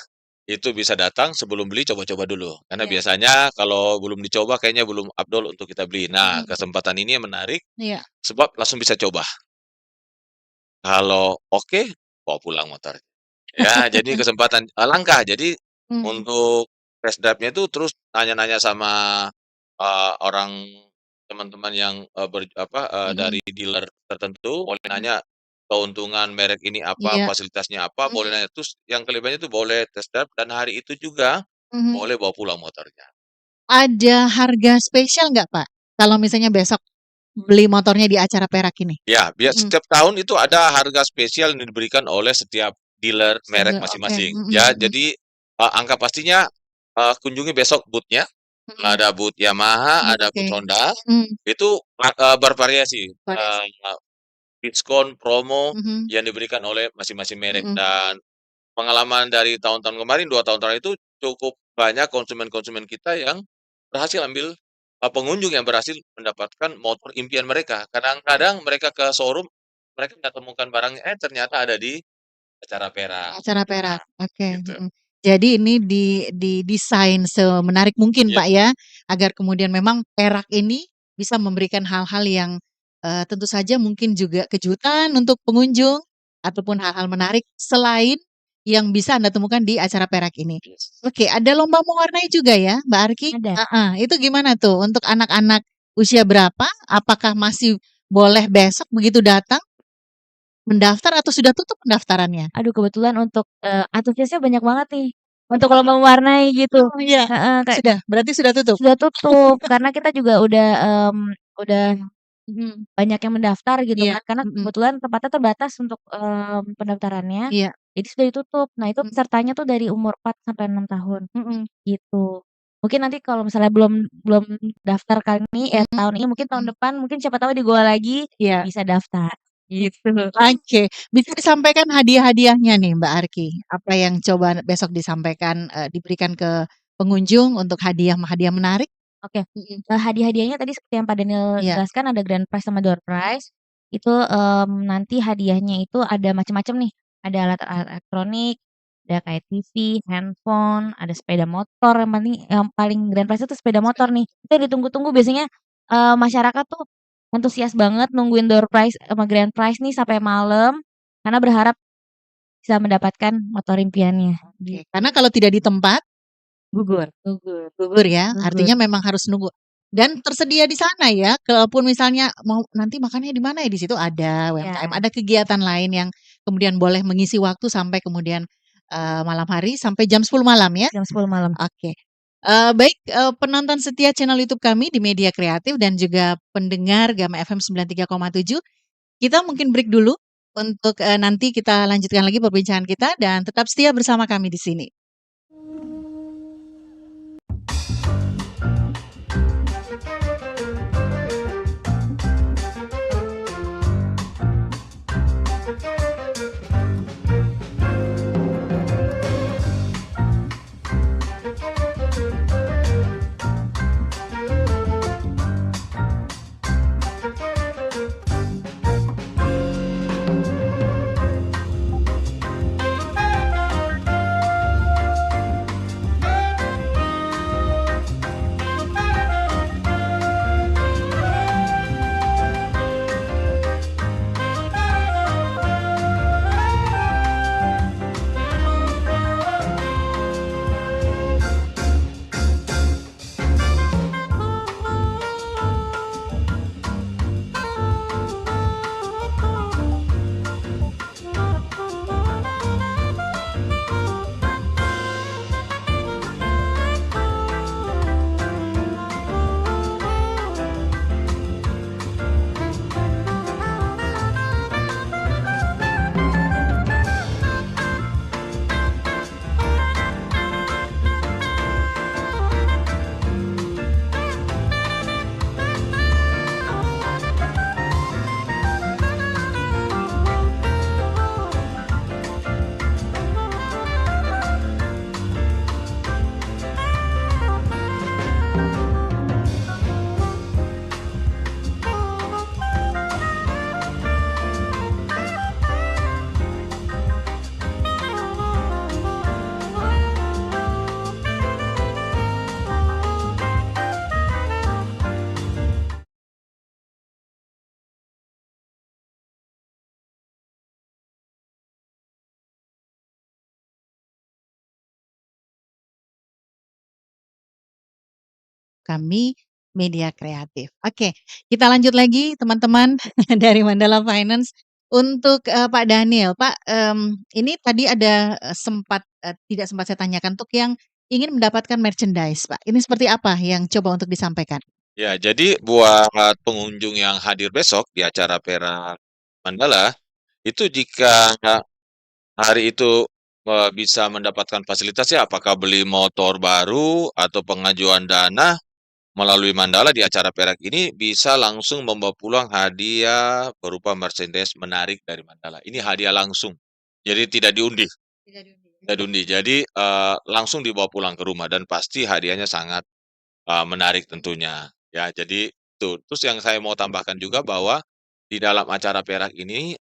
itu bisa datang sebelum beli coba-coba dulu. Karena Iya. biasanya kalau belum dicoba kayaknya belum afdol untuk kita beli. Nah, Mhm. kesempatan ini menarik Iya. sebab langsung bisa coba. Kalau oke, bawa pulang motor. Ya, jadi kesempatan langka. Jadi Mmm. untuk test drive-nya itu terus nanya-nanya sama, orang teman-teman yang, Mhm. dari dealer tertentu, boleh Mhm. nanya keuntungan merek ini apa, Iya. fasilitasnya apa, boleh Mhm. nanya. Terus yang kelebihannya itu boleh test drive dan hari itu juga Mhm. boleh bawa pulang motornya. Ada harga spesial nggak, Pak? Kalau misalnya besok beli motornya di acara Perak ini? Ya, biar Mhm. setiap tahun itu ada harga spesial yang diberikan oleh setiap dealer merek Oke. masing-masing. Mhm. Ya, Mhm. jadi, angka pastinya, kunjungi besok booth-nya. Mhm. Ada booth Yamaha, ada Oke. booth Honda, Mhm. itu, bervariasi, Variasi. diskon, promo Mhm. yang diberikan oleh masing-masing merek. Mhm. Dan pengalaman dari tahun-tahun kemarin, 2 tahun terakhir itu cukup banyak konsumen-konsumen kita yang berhasil ambil pengunjung yang berhasil mendapatkan motor impian mereka. Kadang-kadang mereka ke showroom, mereka nggak temukan barangnya, ternyata ada di acara Perak. Acara Nah, Perak, oke, gitu. mhm. Jadi ini didesain semenarik mungkin, Iya, Pak, ya, agar kemudian memang Perak ini bisa memberikan hal-hal yang, tentu saja mungkin juga kejutan untuk pengunjung ataupun hal-hal menarik selain yang bisa Anda temukan di acara Perak ini. Oke, ada lomba mewarnai juga ya, Mbak Arki? Ada. Heeh, itu gimana tuh untuk anak-anak usia berapa? Apakah masih boleh besok begitu datang mendaftar atau sudah tutup pendaftarannya? Aduh kebetulan untuk, antusiasnya banyak banget nih, untuk lomba mewarnai gitu. Oh iya, Heeh, kayak berarti sudah tutup? sudah tutup karena kita juga udah Mhm. banyak yang mendaftar gitu Iya. kan, karena Mhm. kebetulan tempatnya terbatas untuk, pendaftarannya. Iya. jadi sudah ditutup. Nah, itu Mhm. pesertanya tuh dari umur 4 sampai 6 tahun, Mhm. gitu. Mungkin nanti kalau misalnya belum belum daftar kali ini, Mhm. tahun ini mungkin tahun depan mungkin siapa tahu di Goa lagi Iya. bisa daftar, gitu. Oke, bisa disampaikan hadiah-hadiahnya nih Mbak Arki, apa yang coba besok disampaikan, diberikan ke pengunjung untuk hadiah-hadiah menarik? Oke, Mhm. hadiah-hadiahnya tadi seperti yang Pak Daniel Iya. jelaskan ada grand prize sama door prize. Itu, nanti hadiahnya itu ada macam-macam nih, ada alat-alat elektronik, ada kayak TV, handphone, ada sepeda motor, yang paling grand prize itu sepeda motor nih. Itu yang ditunggu-tunggu biasanya, masyarakat tuh antusias banget nungguin door prize sama grand prize nih sampai malam, karena berharap bisa mendapatkan motor impiannya, Oke, gitu. karena kalau tidak di tempat Gugur. gugur ya, Gugur. artinya memang harus nunggu dan tersedia di sana ya, kalaupun misalnya mau nanti makannya di mana ya, di situ ada UMKM, Iya, ada kegiatan lain yang kemudian boleh mengisi waktu sampai kemudian, malam hari sampai jam 10 malam ya? jam 10 malam. Oke. Baik, penonton setia channel YouTube kami di Media Kreatif dan juga pendengar Gama FM 93,7, kita mungkin break dulu untuk, nanti kita lanjutkan lagi perbincangan kita dan tetap setia bersama kami di sini. Kami Media Kreatif. Oke, kita lanjut lagi teman-teman dari Mandala Finance untuk, Pak Daniel. Pak, ini tadi ada, tidak sempat saya tanyakan untuk yang ingin mendapatkan merchandise, Pak. Ini seperti apa yang coba untuk disampaikan? Ya, jadi buat pengunjung yang hadir besok di acara Perak Mandala, itu jika hari itu bisa mendapatkan fasilitasnya, apakah beli motor baru atau pengajuan dana melalui Mandala di acara Perak ini bisa langsung membawa pulang hadiah berupa merchandise menarik dari Mandala. Ini hadiah langsung, jadi tidak diundi. Tidak diundi. Jadi langsung dibawa pulang ke rumah dan pasti hadiahnya sangat menarik tentunya. Ya, jadi itu. Terus yang saya mau tambahkan juga bahwa di dalam acara Perak ini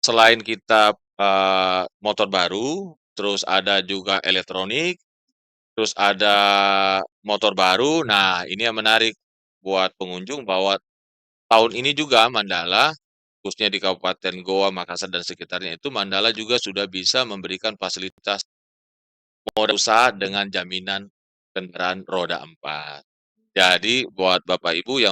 selain kita motor baru, terus ada juga elektronik, terus ada motor baru. Nah, ini yang menarik buat pengunjung bahwa tahun ini juga Mandala, khususnya di Kabupaten Goa, Makassar dan sekitarnya itu Mandala juga sudah bisa memberikan fasilitas modal usaha dengan jaminan kendaraan roda 4. Jadi buat Bapak Ibu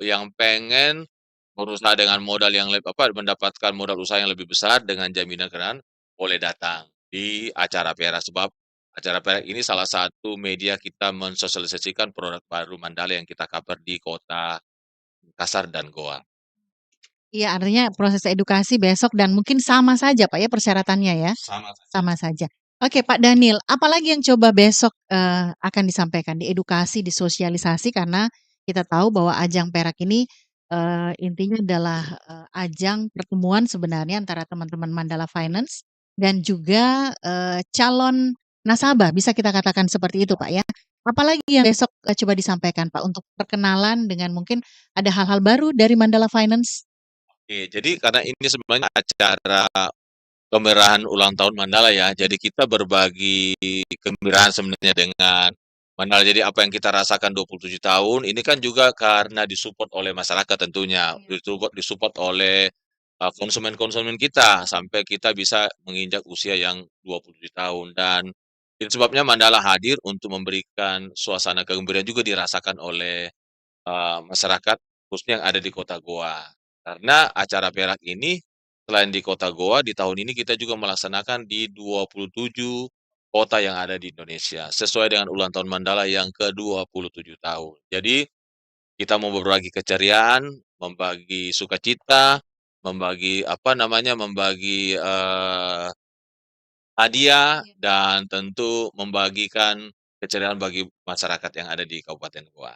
yang pengen berusaha dengan modal yang mendapatkan modal usaha yang lebih besar dengan jaminan kendaraan, boleh datang di acara Perak. Sebab acara Perak ini salah satu media kita mensosialisasikan produk baru Mandala yang kita cover di kota Makassar dan Goa. Iya, artinya proses edukasi besok dan mungkin sama saja Pak ya persyaratannya ya? Sama saja. Sama saja. Oke Pak Daniel, apalagi yang coba besok akan disampaikan, diedukasi, disosialisasi karena kita tahu bahwa ajang perak ini intinya adalah ajang pertemuan sebenarnya antara teman-teman Mandala Finance dan juga calon nasabah, bisa kita katakan seperti itu Pak ya. Apalagi yang besok coba disampaikan Pak untuk perkenalan dengan mungkin ada hal-hal baru dari Mandala Finance? Oke, jadi karena ini sebenarnya acara kemerahan ulang tahun Mandala ya, jadi kita berbagi kegembiraan sebenarnya dengan Mandala. Jadi apa yang kita rasakan 27 tahun, ini kan juga karena disupport oleh masyarakat tentunya, disupport oleh konsumen-konsumen kita, sampai kita bisa menginjak usia yang 27 tahun. Dan itu sebabnya Mandala hadir untuk memberikan suasana kegembiraan juga dirasakan oleh masyarakat khususnya yang ada di Kota Goa. Karena acara perak ini selain di Kota Goa, di tahun ini kita juga melaksanakan di 27 kota yang ada di Indonesia, sesuai dengan ulang tahun Mandala yang ke-27 tahun. Jadi kita mau berbagi keceriaan, membagi sukacita, membagi membagi hadiah dan tentu membagikan keceriaan bagi masyarakat yang ada di Kabupaten Goa.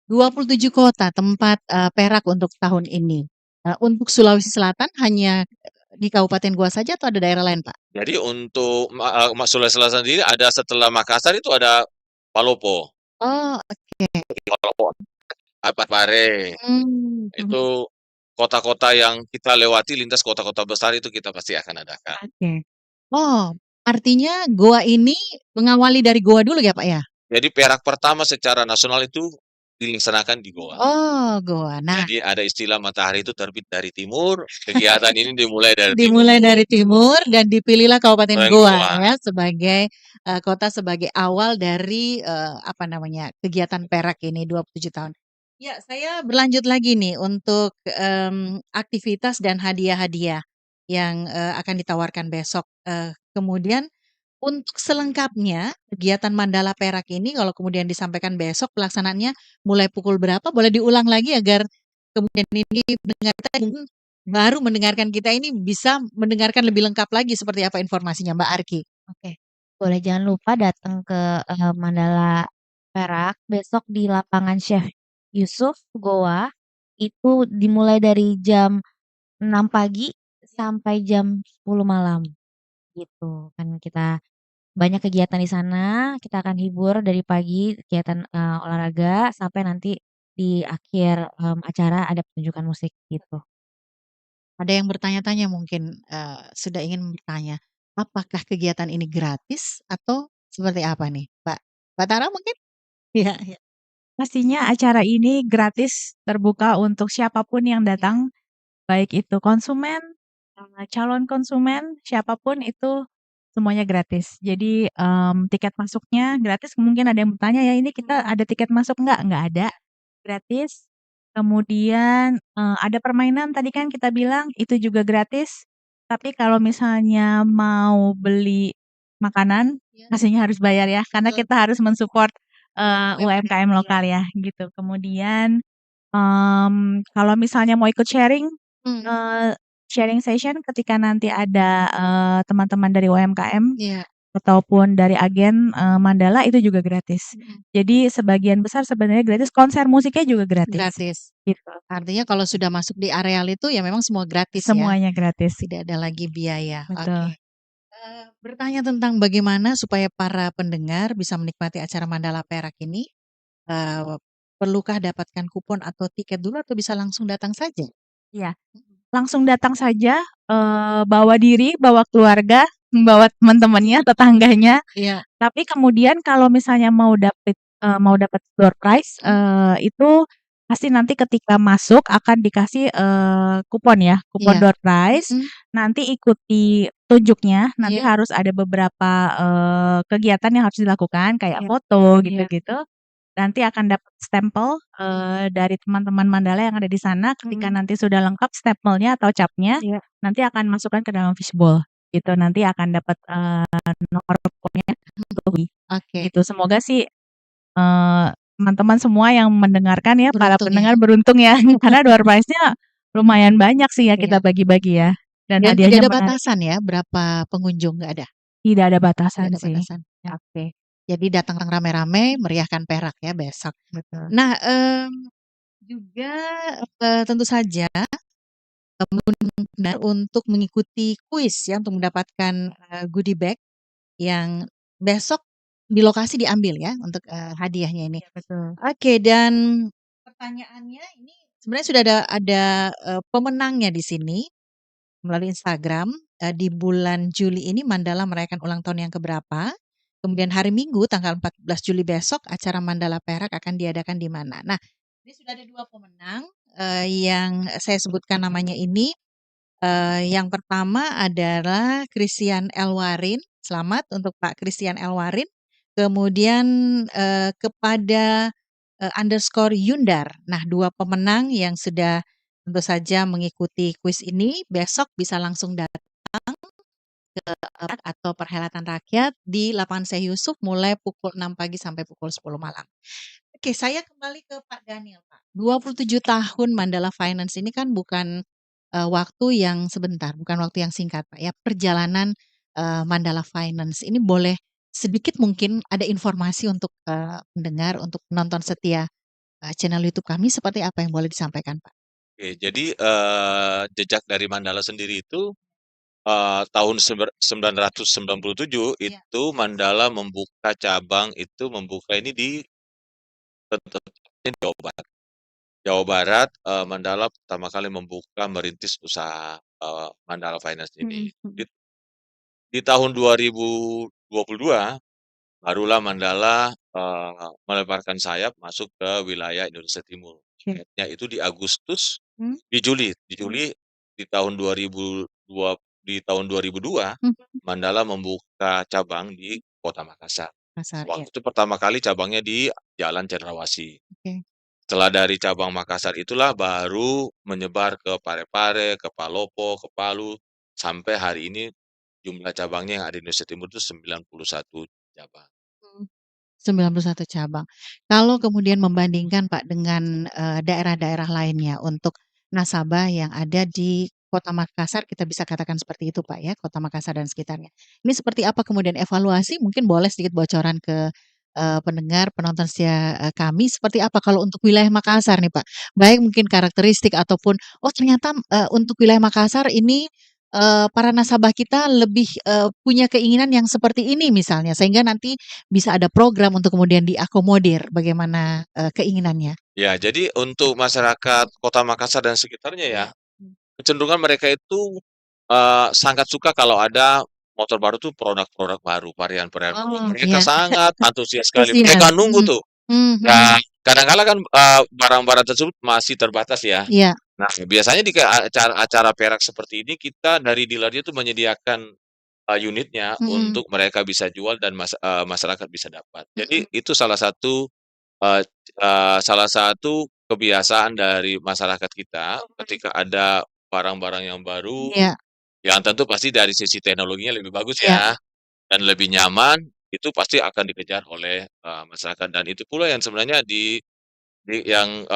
27 kota tempat perak untuk tahun ini. Untuk Sulawesi Selatan hanya di Kabupaten Goa saja atau ada daerah lain, Pak? Jadi untuk Sulawesi Selatan sendiri ada setelah Makassar itu ada Palopo. Oh, Palopo, Parepare. Itu kota-kota yang kita lewati lintas kota-kota besar itu kita pasti akan adakan. Oke. Oh, artinya Goa ini mengawali dari Goa dulu ya, Pak ya? Jadi perak pertama secara nasional itu dilaksanakan di Goa. Oh, Goa. Nah, Jadi ada istilah matahari itu terbit dari timur, kegiatan ini dimulai dari dimulai dari timur dan dipilihlah Kabupaten Kabupaten Goa Goa. ya sebagai kota sebagai awal dari kegiatan perak ini 27 tahun. Ya, saya berlanjut lagi nih untuk aktivitas dan hadiah-hadiah yang akan ditawarkan besok. Kemudian untuk selengkapnya kegiatan Mandala Perak ini kalau kemudian disampaikan besok pelaksanaannya mulai pukul berapa? Boleh diulang lagi agar kemudian ini pendengar kita mungkin baru mendengarkan kita ini bisa mendengarkan lebih lengkap lagi seperti apa informasinya Mbak Arki. Oke, boleh jangan lupa datang ke Mandala Perak besok di lapangan Chef Yusuf Goa. Itu dimulai dari jam 6 pagi sampai jam 10 malam. Gitu. Kan kita banyak kegiatan di sana, kita akan hibur dari pagi kegiatan olahraga sampai nanti di akhir acara ada pertunjukan musik gitu. Ada yang bertanya-tanya mungkin sudah ingin bertanya, apakah kegiatan ini gratis atau seperti apa nih, Mbak? Mbak Tara mungkin? Iya, iya. Pastinya acara ini gratis, terbuka untuk siapapun yang datang, baik itu konsumen, calon konsumen, siapapun itu semuanya gratis. Jadi, tiket masuknya gratis. Mungkin ada yang bertanya, "Ya ini kita ada tiket masuk nggak?" Nggak ada, gratis. Kemudian, ada permainan tadi kan kita bilang itu juga gratis. Tapi kalau misalnya mau beli makanan, pastinya harus bayar ya, karena kita harus mensupport UMKM lokal ya, gitu. Kemudian, kalau misalnya mau ikut sharing, sharing session ketika nanti ada teman-teman dari UMKM Iya. ataupun dari agen Mandala itu juga gratis. Jadi sebagian besar sebenarnya gratis, konser musiknya juga gratis. Gratis. Gitu. Artinya kalau sudah masuk di areal itu ya memang semua gratis ya. Semuanya gratis. Tidak ada lagi biaya. Betul. Oke. Bertanya tentang bagaimana supaya para pendengar bisa menikmati acara Mandala Perak ini, perlukah dapatkan kupon atau tiket dulu atau bisa langsung datang saja? Iya, langsung datang saja, bawa diri, bawa keluarga, bawa teman-temannya, tetangganya. Iya. Tapi kemudian kalau misalnya mau dapat door prize, itu pasti nanti ketika masuk akan dikasih kupon ya, kupon Iya. door prize. Nanti ikuti tunjuknya, nanti Iya. harus ada beberapa kegiatan yang harus dilakukan kayak Iya. foto Iya. gitu-gitu. Nanti akan dapat stempel dari teman-teman Mandala yang ada di sana. Ketika nanti sudah lengkap stempelnya atau capnya, Iya. nanti akan masukkan ke dalam fishbowl gitu. Nanti akan dapat nomor kuponnya Oke. gitu. Semoga sih teman-teman semua yang mendengarkan ya, para Beruntung ya. pendengar beruntung ya, karena door prize-nya lumayan banyak sih ya Iya. kita bagi-bagi ya. Dan Dan tidak hadiahnya ada menarik. batasan ya, berapa pengunjung, nggak ada? Tidak ada Tidak batasan ada sih. batasan. Ya, Oke. Jadi datang rame-rame, meriahkan Perak ya besok. betul. Nah, juga, tentu saja benar untuk mengikuti kuis ya, untuk mendapatkan, goodie bag yang besok di lokasi diambil ya, untuk, hadiahnya ini. Iya, betul. Oke, dan pertanyaannya ini sebenarnya sudah ada, pemenangnya di sini melalui Instagram, di bulan Juli ini Mandala merayakan ulang tahun yang keberapa, kemudian hari Minggu tanggal 14 Juli besok acara Mandala Perak akan diadakan di mana. Nah, ini sudah ada 2 pemenang, yang saya sebutkan namanya ini. Yang pertama adalah Christian Elwarin, selamat untuk Pak Christian Elwarin. Kemudian, kepada, _Yundar. Nah, 2 pemenang yang sudah tentu saja mengikuti kuis ini, besok bisa langsung datang atau perhelatan rakyat di Lapangan Syekh Yusuf mulai pukul 6 pagi sampai pukul 10 malam. Oke, saya kembali ke Pak Daniel, Pak. 27 tahun Mandala Finance ini kan bukan, waktu yang sebentar, bukan waktu yang singkat, Pak, ya. Perjalanan, Mandala Finance ini boleh sedikit mungkin ada informasi untuk, pendengar, untuk penonton setia, channel YouTube kami seperti apa yang boleh disampaikan, Pak? Oke, jadi, jejak dari Mandala sendiri itu, tahun 1997 Iya. itu Mandala membuka cabang itu membuka ini di Jawa Barat. Jawa Barat, Mandala pertama kali merintis usaha, Mandala Finance ini. Di tahun 2022 barulah Mandala, melebarkan sayap masuk ke wilayah Indonesia Timur. Oke. Yaitu di Agustus, Mmm. di Juli di tahun 2002 Mandala membuka cabang di Kota Makassar. Pasar, iya. Waktu itu pertama kali cabangnya di Jalan Cendrawasih. Oke. Setelah dari cabang Makassar itulah baru menyebar ke Parepare, ke Palopo, ke Palu, sampai hari ini jumlah cabangnya yang ada di Indonesia Timur itu 91 cabang. 91 cabang. Kalau kemudian membandingkan Pak dengan, daerah-daerah lainnya untuk nasabah yang ada di Kota Makassar, kita bisa katakan seperti itu Pak ya, Kota Makassar dan sekitarnya. Ini seperti apa kemudian evaluasi, mungkin boleh sedikit bocoran ke, pendengar, penonton setia, kami, seperti apa kalau untuk wilayah Makassar nih Pak? Baik mungkin karakteristik ataupun, oh ternyata, untuk wilayah Makassar ini, para nasabah kita lebih, punya keinginan yang seperti ini misalnya, sehingga nanti bisa ada program untuk kemudian diakomodir bagaimana, keinginannya. Ya, jadi untuk masyarakat Kota Makassar dan sekitarnya ya, kecenderungan mereka itu, sangat suka kalau ada motor baru tuh produk-produk baru, varian-varian baru. Oh, Mereka iya. sangat antusias sekali, Antusias, mereka nunggu tuh. mhm. Ya, kadang-kala kan, barang-barang tersebut masih terbatas ya. Iya, Nah, biasanya di acara-acara perak seperti ini kita dari dealer-nya tuh menyediakan, unitnya mhm, untuk mereka bisa jual dan masyarakat bisa dapat. Jadi mhm, itu eee salah satu kebiasaan dari masyarakat kita ketika ada barang-barang yang baru, iya, yang tentu pasti dari sisi teknologinya lebih bagus iya, ya, dan lebih nyaman, itu pasti akan dikejar oleh, masyarakat dan itu pula yang sebenarnya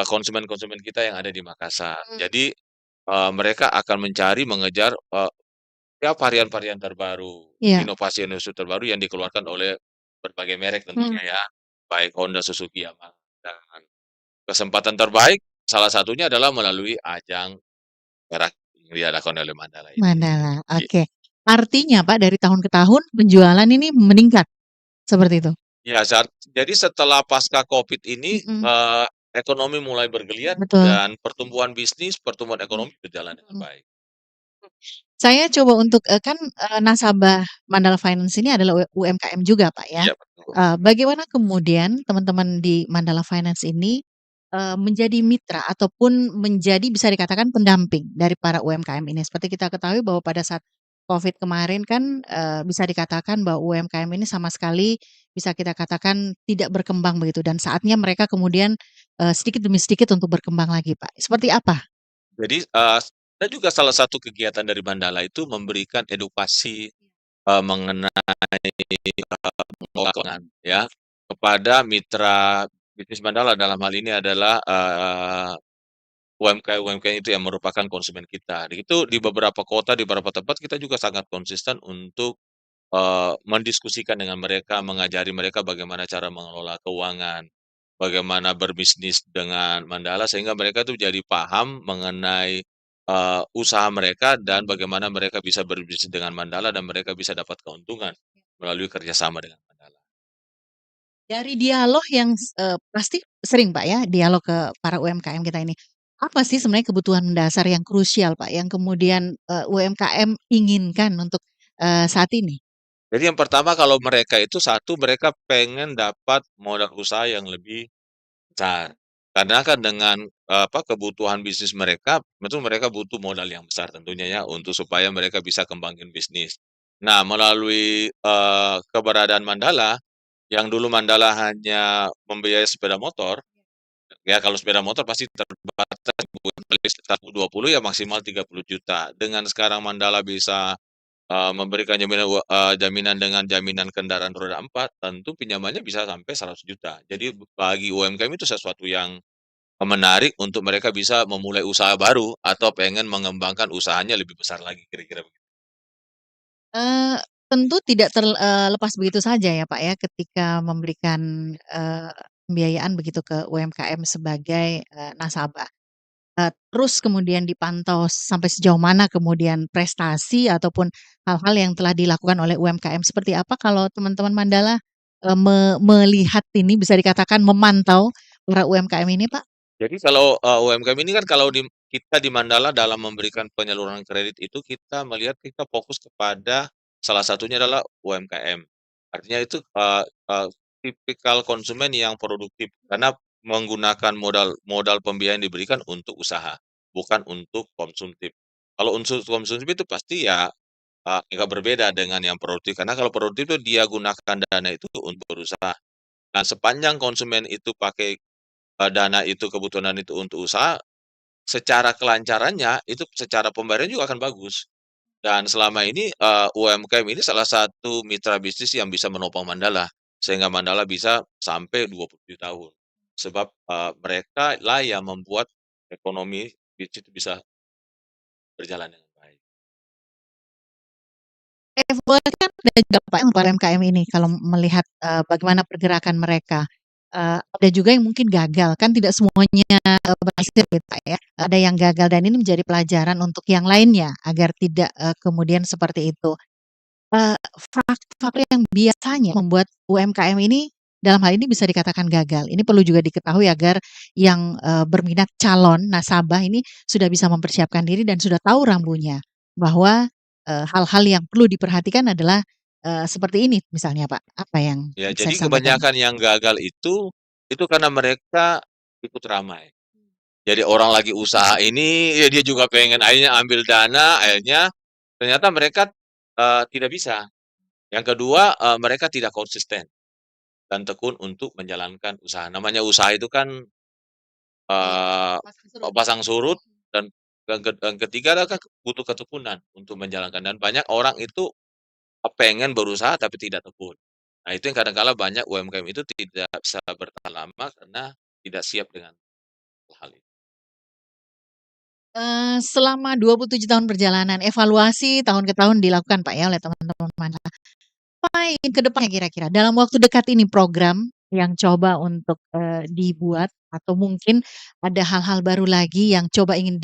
konsumen-konsumen kita yang ada di Makassar. mhm, Jadi, mereka akan mengejar, ya varian-varian terbaru, iya, inovasi-inovasi terbaru yang dikeluarkan oleh berbagai merek mhm. tentunya ya, baik Honda, Suzuki, Yamaha, dan kesempatan terbaik salah satunya adalah melalui ajang perak yang diadakan oleh Mandala ini. Mandala, oke. Artinya Pak dari tahun ke tahun penjualan ini meningkat, seperti itu? Ya, jadi setelah pasca Covid ini, Mhm, ekonomi mulai bergeliat betul, dan pertumbuhan mhm, ekonomi berjalan dengan mhm. baik. Saya coba untuk, kan, nasabah Mandala Finance ini adalah UMKM juga Pak ya. Iya, betul. Bagaimana kemudian teman-teman di Mandala Finance ini, menjadi mitra ataupun menjadi bisa dikatakan pendamping dari para UMKM ini? Seperti kita ketahui bahwa pada saat Covid kemarin kan, bisa dikatakan bahwa UMKM ini sama sekali bisa kita katakan tidak berkembang begitu dan saatnya mereka kemudian, sedikit demi sedikit untuk berkembang lagi Pak. Seperti apa? Jadi, ada juga salah satu kegiatan dari Mandala itu memberikan edukasi, mengenai keuangan ya, kepada mitra bisnis Mandala dalam hal ini adalah, UMKM itu yang merupakan konsumen kita. Itu di beberapa kota, di beberapa tempat kita juga sangat konsisten untuk mendiskusikan dengan mereka, mengajari mereka bagaimana cara mengelola keuangan, bagaimana berbisnis dengan Mandala sehingga mereka tuh jadi paham mengenai usaha mereka dan bagaimana mereka bisa berbisnis dengan Mandala dan mereka bisa dapat keuntungan melalui kerjasama dengan Mandala. Dari dialog yang pasti sering Pak ya, dialog ke para UMKM kita ini. Apa sih sebenarnya kebutuhan mendasar yang krusial Pak, yang kemudian, UMKM inginkan untuk, saat ini? Jadi yang pertama kalau mereka itu satu mereka pengen dapat modal usaha yang lebih besar. Karena kan dengan kebutuhan bisnis mereka, tentu mereka butuh modal yang besar tentunya ya untuk supaya mereka bisa kembangin bisnis. Nah, melalui keberadaan Mandala, yang dulu Mandala hanya membiayai sepeda motor, ya kalau sepeda motor pasti terbatas beli 120 ya maksimal 30 juta. Dengan sekarang Mandala bisa memberikan jaminan dengan jaminan kendaraan roda 4, tentu pinjamannya bisa sampai 100 juta. Jadi bagi UMKM itu sesuatu yang menarik untuk mereka bisa memulai usaha baru atau pengen mengembangkan usahanya lebih besar lagi kira-kira begitu. Eee, tentu tidak lepas begitu saja ya Pak ya, ketika memberikan, pembiayaan begitu ke UMKM sebagai, nasabah. Terus kemudian dipantau sampai sejauh mana kemudian prestasi ataupun hal-hal yang telah dilakukan oleh UMKM. Seperti apa kalau teman-teman Mandala, melihat ini bisa dikatakan memantau para UMKM ini, Pak? Jadi kalau UMKM ini kan kalau kita di Mandala dalam memberikan penyaluran kredit itu kita melihat kita fokus kepada salah satunya adalah UMKM. Artinya itu tipikal konsumen yang produktif karena menggunakan modal modal pembiayaan diberikan untuk usaha, bukan untuk konsumtif. Kalau unsur konsumtif itu pasti ya agak berbeda dengan yang produktif karena kalau produktif itu dia gunakan dana itu untuk berusaha. Nah, sepanjang konsumen itu pakai dana itu kebutuhan itu untuk usaha, secara kelancarannya itu secara pembayaran juga akan bagus. Dan selama ini UMKM ini salah satu mitra bisnis yang bisa menopang Mandala, sehingga Mandala bisa sampai 27 tahun. Sebab mereka lah yang membuat ekonomi bisnis itu bisa berjalan dengan baik. Evaluasi kan ada juga Pak yang para UMKM ini kalau melihat, bagaimana pergerakan mereka. Ada juga yang mungkin gagal, kan tidak semuanya, berhasil gitu Pak ya. Ada yang gagal dan ini menjadi pelajaran untuk yang lainnya agar tidak, kemudian seperti itu. Faktor yang biasanya membuat UMKM ini dalam hal ini bisa dikatakan gagal. Ini perlu juga diketahui agar yang, berminat calon nasabah ini sudah bisa mempersiapkan diri dan sudah tahu rambunya bahwa, hal-hal yang perlu diperhatikan adalah, seperti ini misalnya Pak, apa yang Ya, bisa jadi disampaikan? kebanyakan yang gagal itu karena mereka ikut ramai. Jadi orang lagi usaha ini, ya dia juga pengen akhirnya ambil dana, akhirnya ternyata mereka tidak bisa. Yang kedua, mereka tidak konsisten dan tekun untuk menjalankan usaha. Namanya usaha itu kan Iya, eee, pasang surut. pasang surut dan yang ketiga adalah kan butuh ketekunan untuk menjalankan dan banyak orang itu pengen berusaha tapi tidak tekun. Nah, itu yang kadang-kala banyak UMKM itu tidak bisa bertahan lama karena tidak siap dengan hal itu. Selama 27 tahun perjalanan, evaluasi tahun ke tahun dilakukan Pak ya oleh teman-teman Mandala. Apa ingin ke depannya kira-kira? Dalam waktu dekat ini program yang coba untuk, dibuat atau mungkin ada hal-hal baru lagi yang coba ingin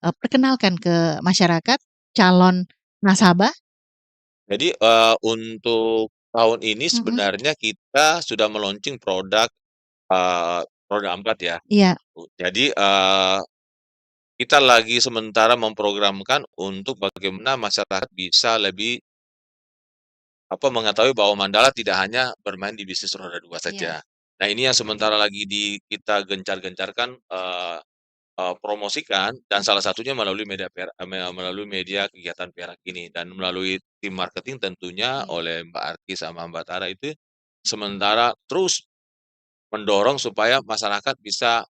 perkenalkan ke masyarakat, calon nasabah? Jadi, untuk tahun ini Mhm. sebenarnya kita sudah meluncing produk, roda 4 ya. Iya, Jadi, kita lagi sementara memprogramkan untuk bagaimana masyarakat bisa lebih mengetahui bahwa Mandala tidak hanya bermain di bisnis roda 2 iya. saja. Nah, ini yang sementara lagi kita gencar-gencarkan, promosikan dan salah satunya melalui media kegiatan Perak ini dan melalui tim marketing tentunya Iya. oleh Mbak Arki sama Mbak Tara itu sementara terus mendorong supaya masyarakat bisa,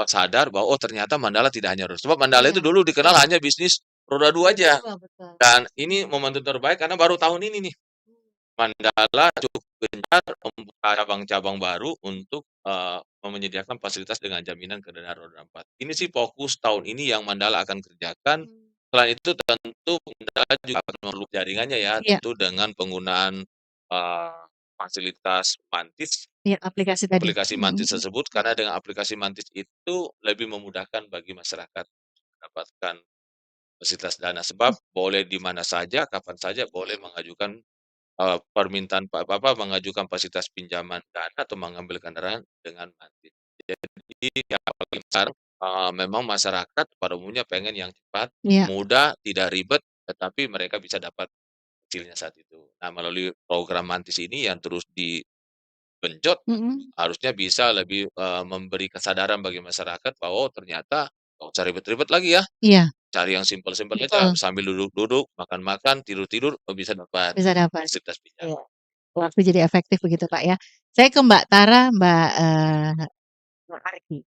sadar bahwa, oh ternyata Mandala tidak hanya sebab Mandala Iya, itu dulu dikenal betul. hanya bisnis roda 2 Roda aja 2 betul. dan ini momentum terbaik karena baru tahun ini nih Mandala cukup gencar membuka cabang-cabang baru untuk, menyediakan fasilitas dengan jaminan kendaraan roda 4. Ini sih fokus tahun ini yang Mandala akan kerjakan. Selain itu tentu Mandala juga akan memerlukan jaringannya ya, Iya. tentu dengan penggunaan fasilitas Mantis, Iya, aplikasi tadi. aplikasi Mantis tersebut, karena dengan aplikasi Mantis itu lebih memudahkan bagi masyarakat mendapatkan fasilitas dana, sebab boleh di mana saja, kapan saja boleh mengajukan permintaan mengajukan fasilitas pinjaman dana atau mengambil kendaraan dengan Mantis. Jadi ya apalagi sekarang memang masyarakat pada umumnya pengen yang cepat, Iya. mudah, tidak ribet, tetapi mereka bisa dapat hasilnya saat itu. Nah, melalui program Mantis ini yang terus digenjot, harusnya bisa lebih memberi kesadaran bagi masyarakat bahwa ternyata nggak usah ribet-ribet lagi ya, Iya, cari yang simpel-simpel aja, betul. sambil duduk-duduk, makan-makan, tidur-tidur, bisa dapat Bisa dapat. fasilitas Iya. pinjaman. Waktu jadi efektif begitu, Pak, ya. Saya ke Mbak Tara, Mbak Arki.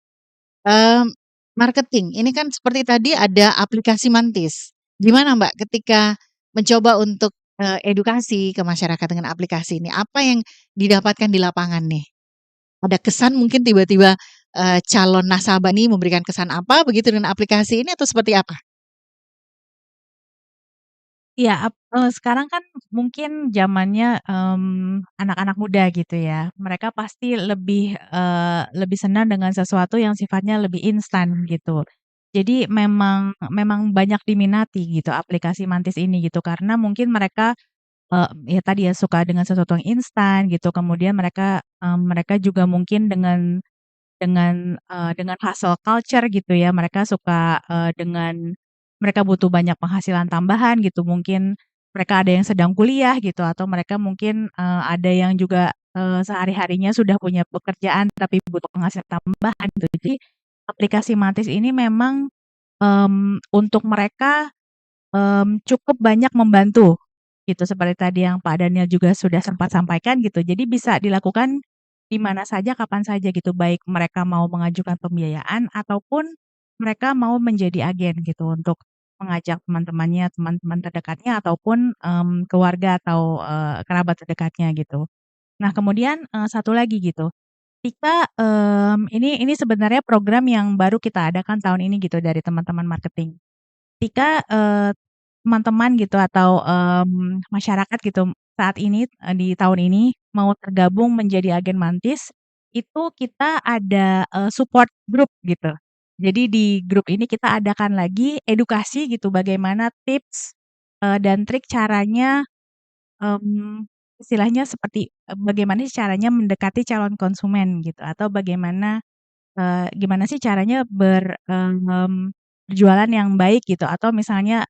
Marketing, ini kan seperti tadi ada aplikasi Mantis. Gimana Mbak ketika mencoba untuk, edukasi ke masyarakat dengan aplikasi ini, apa yang didapatkan di lapangan nih? Ada kesan mungkin tiba-tiba, calon nasabah nih memberikan kesan apa begitu dengan aplikasi ini atau seperti apa? Iya, sekarang kan mungkin zamannya, anak-anak muda gitu ya. Mereka pasti lebih senang dengan sesuatu yang sifatnya lebih instan gitu. Jadi memang banyak diminati gitu aplikasi Mantis ini gitu, karena mungkin mereka, ya tadi ya suka dengan sesuatu yang instan gitu, kemudian mereka juga mungkin dengan hustle culture gitu ya, mereka suka, dengan mereka butuh banyak penghasilan tambahan gitu, mungkin mereka ada yang sedang kuliah gitu, atau mereka mungkin, ada yang juga, sehari-harinya sudah punya pekerjaan tapi butuh penghasilan tambahan gitu. Jadi aplikasi Mantis ini memang, untuk mereka, cukup banyak membantu gitu, seperti tadi yang Pak Daniel juga sudah sempat sampaikan gitu. Jadi bisa dilakukan di mana saja, kapan saja gitu, baik mereka mau mengajukan pembiayaan ataupun mereka mau menjadi agen gitu untuk mengajak teman-temannya, teman-teman terdekatnya ataupun, keluarga atau, kerabat terdekatnya gitu. Nah kemudian, satu lagi gitu, ketika, ini sebenarnya program yang baru kita adakan tahun ini gitu dari teman-teman marketing. Ketika, teman-teman gitu atau, masyarakat gitu saat ini, di tahun ini mau tergabung menjadi agen Mantis, itu kita ada, support group gitu. Jadi di grup ini kita adakan lagi edukasi gitu bagaimana tips, dan trik caranya, istilahnya seperti, bagaimana sih caranya mendekati calon konsumen gitu atau gimana sih caranya berjualan yang baik gitu atau misalnya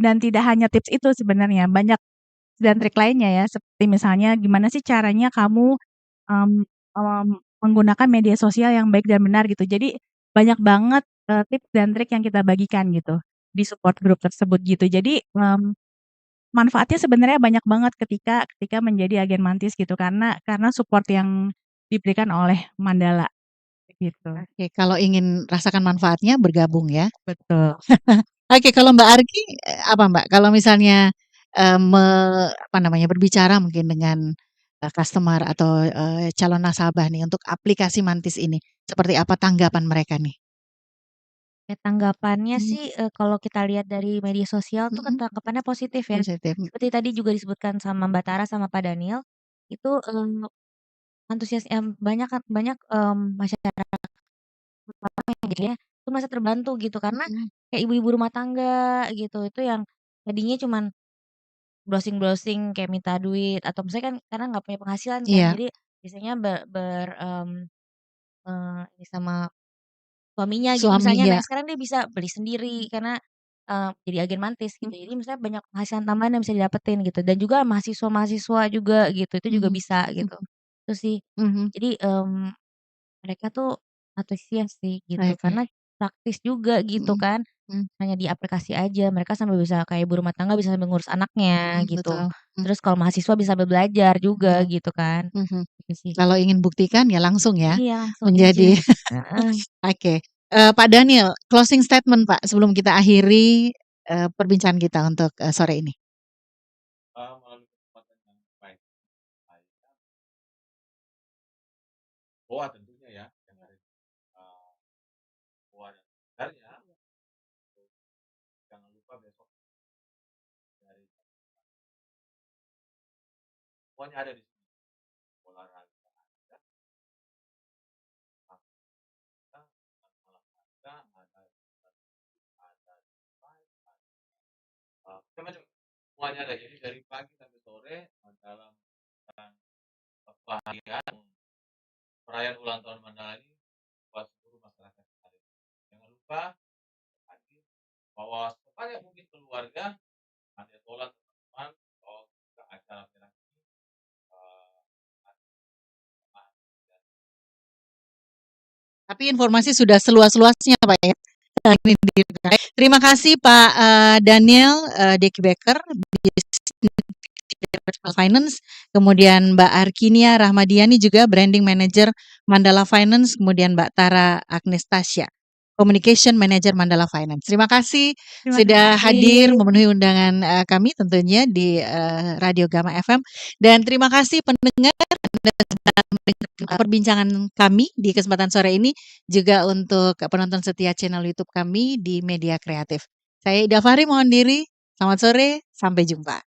dan tidak hanya tips itu sebenarnya, banyak dan trik lainnya ya, seperti misalnya gimana sih caranya kamu, mmm menggunakan media sosial yang baik dan benar gitu. Jadi banyak banget, tips dan trik yang kita bagikan gitu, di support group tersebut gitu. Jadi, manfaatnya sebenarnya banyak banget ketika ketika menjadi agen Mantis gitu, karena support yang diberikan oleh Mandala, gitu. Oke, kalau ingin rasakan manfaatnya bergabung ya. Betul. Oke, kalau Mbak Arki, apa Mbak, kalau misalnya, apa namanya, berbicara mungkin dengan, customer atau, calon nasabah nih untuk aplikasi Mantis ini, seperti apa tanggapan mereka nih? Ya tanggapannya Mhm. sih, kalau kita lihat dari media sosial tuh tanggapannya positif ya. Positif. Seperti tadi juga disebutkan sama Mbak Tara sama Pak Daniel, itu, antusias banyak kan banyak, masyarakat yang jadinya itu merasa terbantu gitu karena kayak ibu-ibu rumah tangga gitu, itu yang tadinya cuman browsing-browsing kayak minta duit atau misalnya kan karena nggak punya penghasilan kan, Iya. jadi biasanya ini sama suaminya gitu Suami misalnya. ya. Nah sekarang dia bisa beli sendiri karena, jadi agen Mantis gitu. Jadi misalnya banyak penghasilan tambahan yang bisa didapetin gitu dan juga mahasiswa-mahasiswa juga gitu, itu juga Mhm. bisa gitu. Itu sih. Mhm. Jadi, mereka tuh antusias sih gitu Oke. karena praktis juga gitu Mhm. kan. Mhm. Hanya di aplikasi aja, mereka sambil bisa kayak ibu rumah tangga bisa sambil ngurus anaknya gitu. Betul. Terus kalau mahasiswa bisa sambil belajar juga Betul. gitu kan. Mhm. Itu sih. Kalau ingin buktikan ya langsung ya, Iya langsung aja. menjadi Heeh. oke. Pak Daniel, closing statement Pak, sebelum kita akhiri, perbincangan kita untuk, sore ini. Melalui kesempatan yang baik, saya bahwa tentunya ya, semuanya ada di sini. Olahraga ada, olahraga ada, macam-macam. Semuanya ada. Jadi dari pagi sampai sore dalam kebahagiaan perayaan ulang tahun Mandala ini buat seluruh masyarakat yang ada. Jangan lupa hadir, bawa sebanyak mungkin keluarga, ada tolak teman-teman, bawa ke acara ini. Tapi informasi sudah seluas-luasnya Pak ya. Terima kasih Pak Daniel Deki Becker, Finance, kemudian Mbak Arkinia Rahmadiani juga Branding Manager Mandala Finance, kemudian Mbak Tara Agnestasya, Communication Manager Mandala Finance. Terima kasih sudah hadir memenuhi undangan kami tentunya di Radio Gama FM, dan terima kasih pendengar perbincangan kami di kesempatan sore ini, juga untuk penonton setia channel YouTube kami di Media Kreatif. Saya Ida Fahri mohon diri, selamat sore, sampai jumpa.